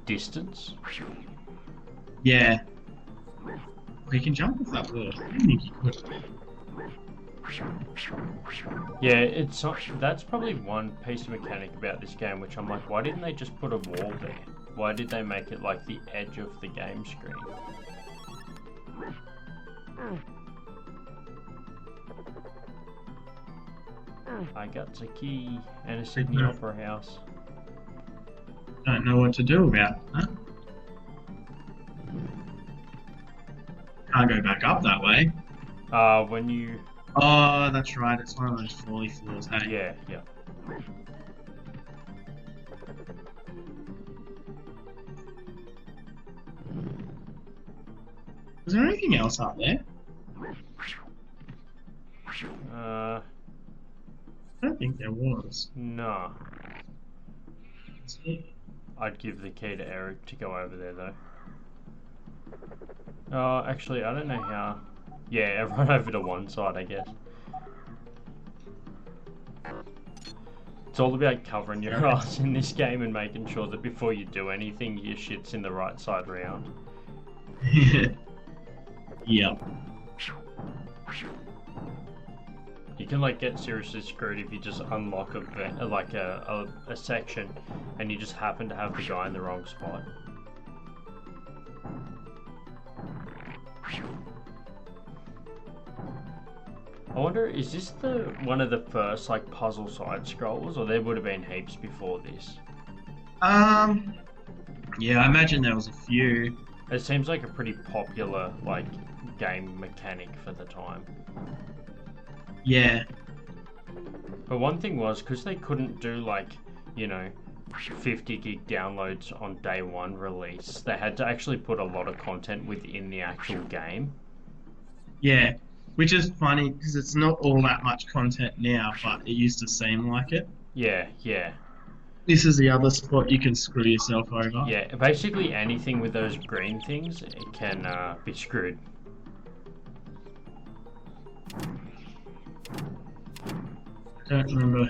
distance. Yeah. He can jump off that wall. I didn't think he could. Yeah, it's not, that's probably one piece of mechanic about this game, which I'm like, why didn't they just put a wall there? Why did they make it like the edge of the game screen? I got a key and a Sydney Opera House. Don't know what to do about that. Can't go back up that way. When you... Oh, that's right. It's one of those fally floors, hey? Yeah, yeah. Is there anything else up there? Uh, I don't think there was. no. Is there? I'd give the key to Eric to go over there, though. Oh, actually, I don't know how... Yeah, everyone over to one side, I guess. It's all about covering your ass in this game and making sure that before you do anything, your shit's in the right side round. Yep. You can like get seriously screwed if you just unlock a section and you just happen to have the guy in the wrong spot. I wonder, is this one of the first like puzzle side scrolls, or there would have been heaps before this? Yeah, I imagine there was a few. It seems like a pretty popular like game mechanic for the time. Yeah. But one thing was, because they couldn't do like, you know, 50 gig downloads on day one release, they had to actually put a lot of content within the actual game. Yeah. Which is funny because it's not all that much content now, but it used to seem like it. Yeah, yeah. This is the other spot you can screw yourself over. Yeah, basically anything with those green things, it can be screwed. I don't remember.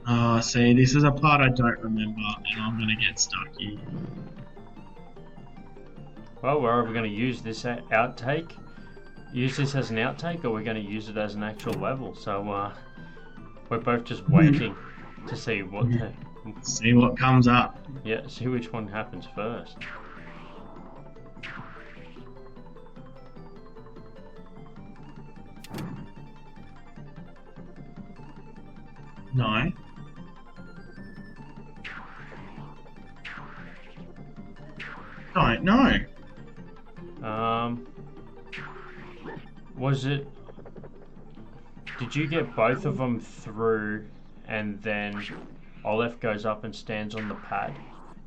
Oh, see, this is a part I don't remember, and I'm gonna get stuck here. Well, we're either going to use this as an outtake, or we're going to use it as an actual level. So we're both just waiting to see what See what comes up. yeah, see which one happens first. No. Don't know. Was it... Did you get both of them through and then Olaf goes up and stands on the pad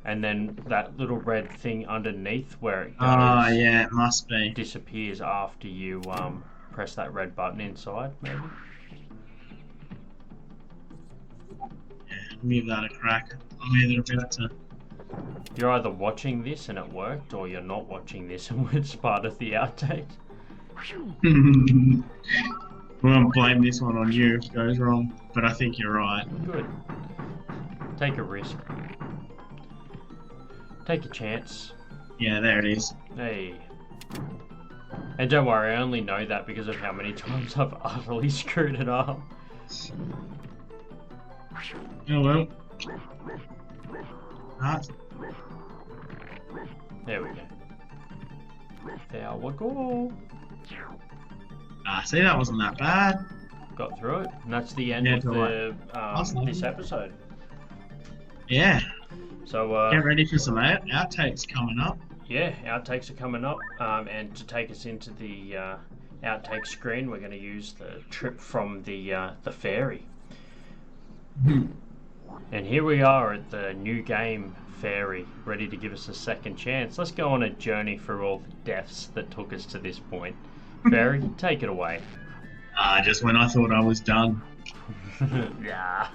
and then that little red thing underneath where it goes Yeah, it must be. disappears after you press that red button inside, maybe? Give that a crack. I'm either about to... You're either watching this and it worked, or you're not watching this and it's part of the outtake. I'm gonna blame this one on you if it goes wrong, but I think you're right. Good. Take a risk. Take a chance. Yeah, there it is. Hey. And don't worry, I only know that because of how many times I've utterly screwed it up. Oh well. Ah, There we go. There we go. see, that wasn't that bad. Got through it. And that's the end Yeah, of the Awesome. this episode. Yeah. So Get ready for some outtakes coming up. yeah, outtakes are coming up. And to take us into the outtake screen, we're going to use the trip from the ferry. And here we are at the new game ferry, ready to give us a second chance. Let's go on a journey through all the deaths that took us to this point. Ferry, take it away. Just when I thought I was done. Yeah.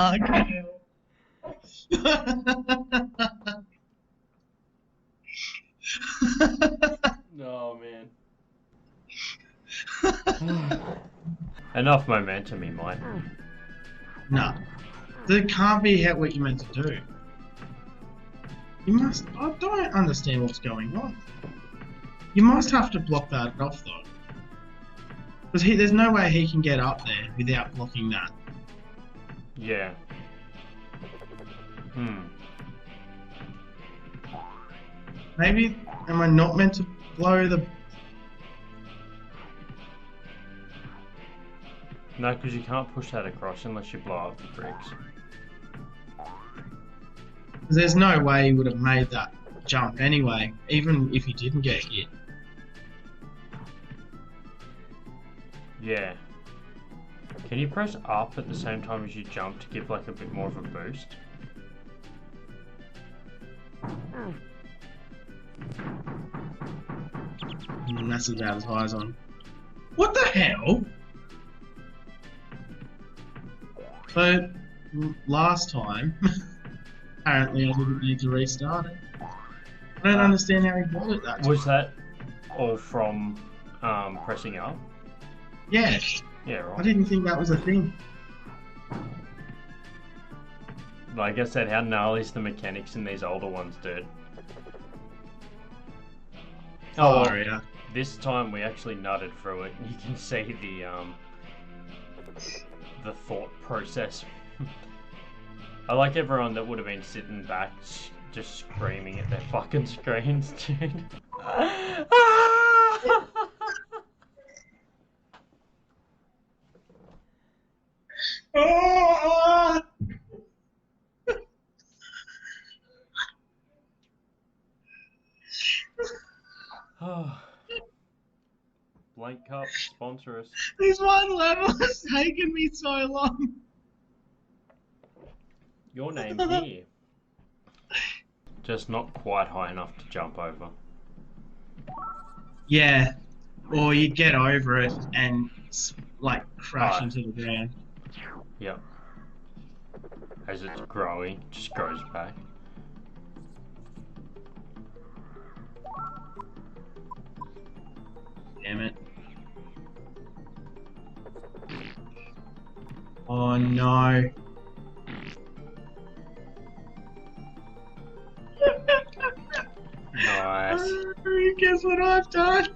Okay. Oh man. Enough momentum, he might. No. That can't be what you're meant to do. You must... I don't understand what's going on. You must have to block that off though. Because there's no way he can get up there without blocking that. Yeah. Maybe... Am I not meant to blow the... No, because you can't push that across unless you blow up the bricks. There's no way he would have made that jump anyway, even if he didn't get hit. Yeah. Can you press up at the same time as you jump to give like a bit more of a boost? That's about as high as on. What the hell? So, last time, apparently I didn't need to restart it. I don't understand how he got it that time. Was that all from pressing up? Yeah, Yeah, I right. didn't think that was a thing. Like I said, how gnarly is the mechanics in these older ones, dude? Oh, well, yeah. this time we actually nutted through it. You can see the thought process. I like everyone that would have been sitting back just screaming at their fucking screens, dude. Oh! Blank Cup, sponsor us. This one level has taken me so long. Your name here. Just not quite high enough to jump over. Yeah, or you get over it and like crash Oh. into the ground. Yep. As it's growing, it just grows back. Damn it. Oh no. Nice. Guess what I've done?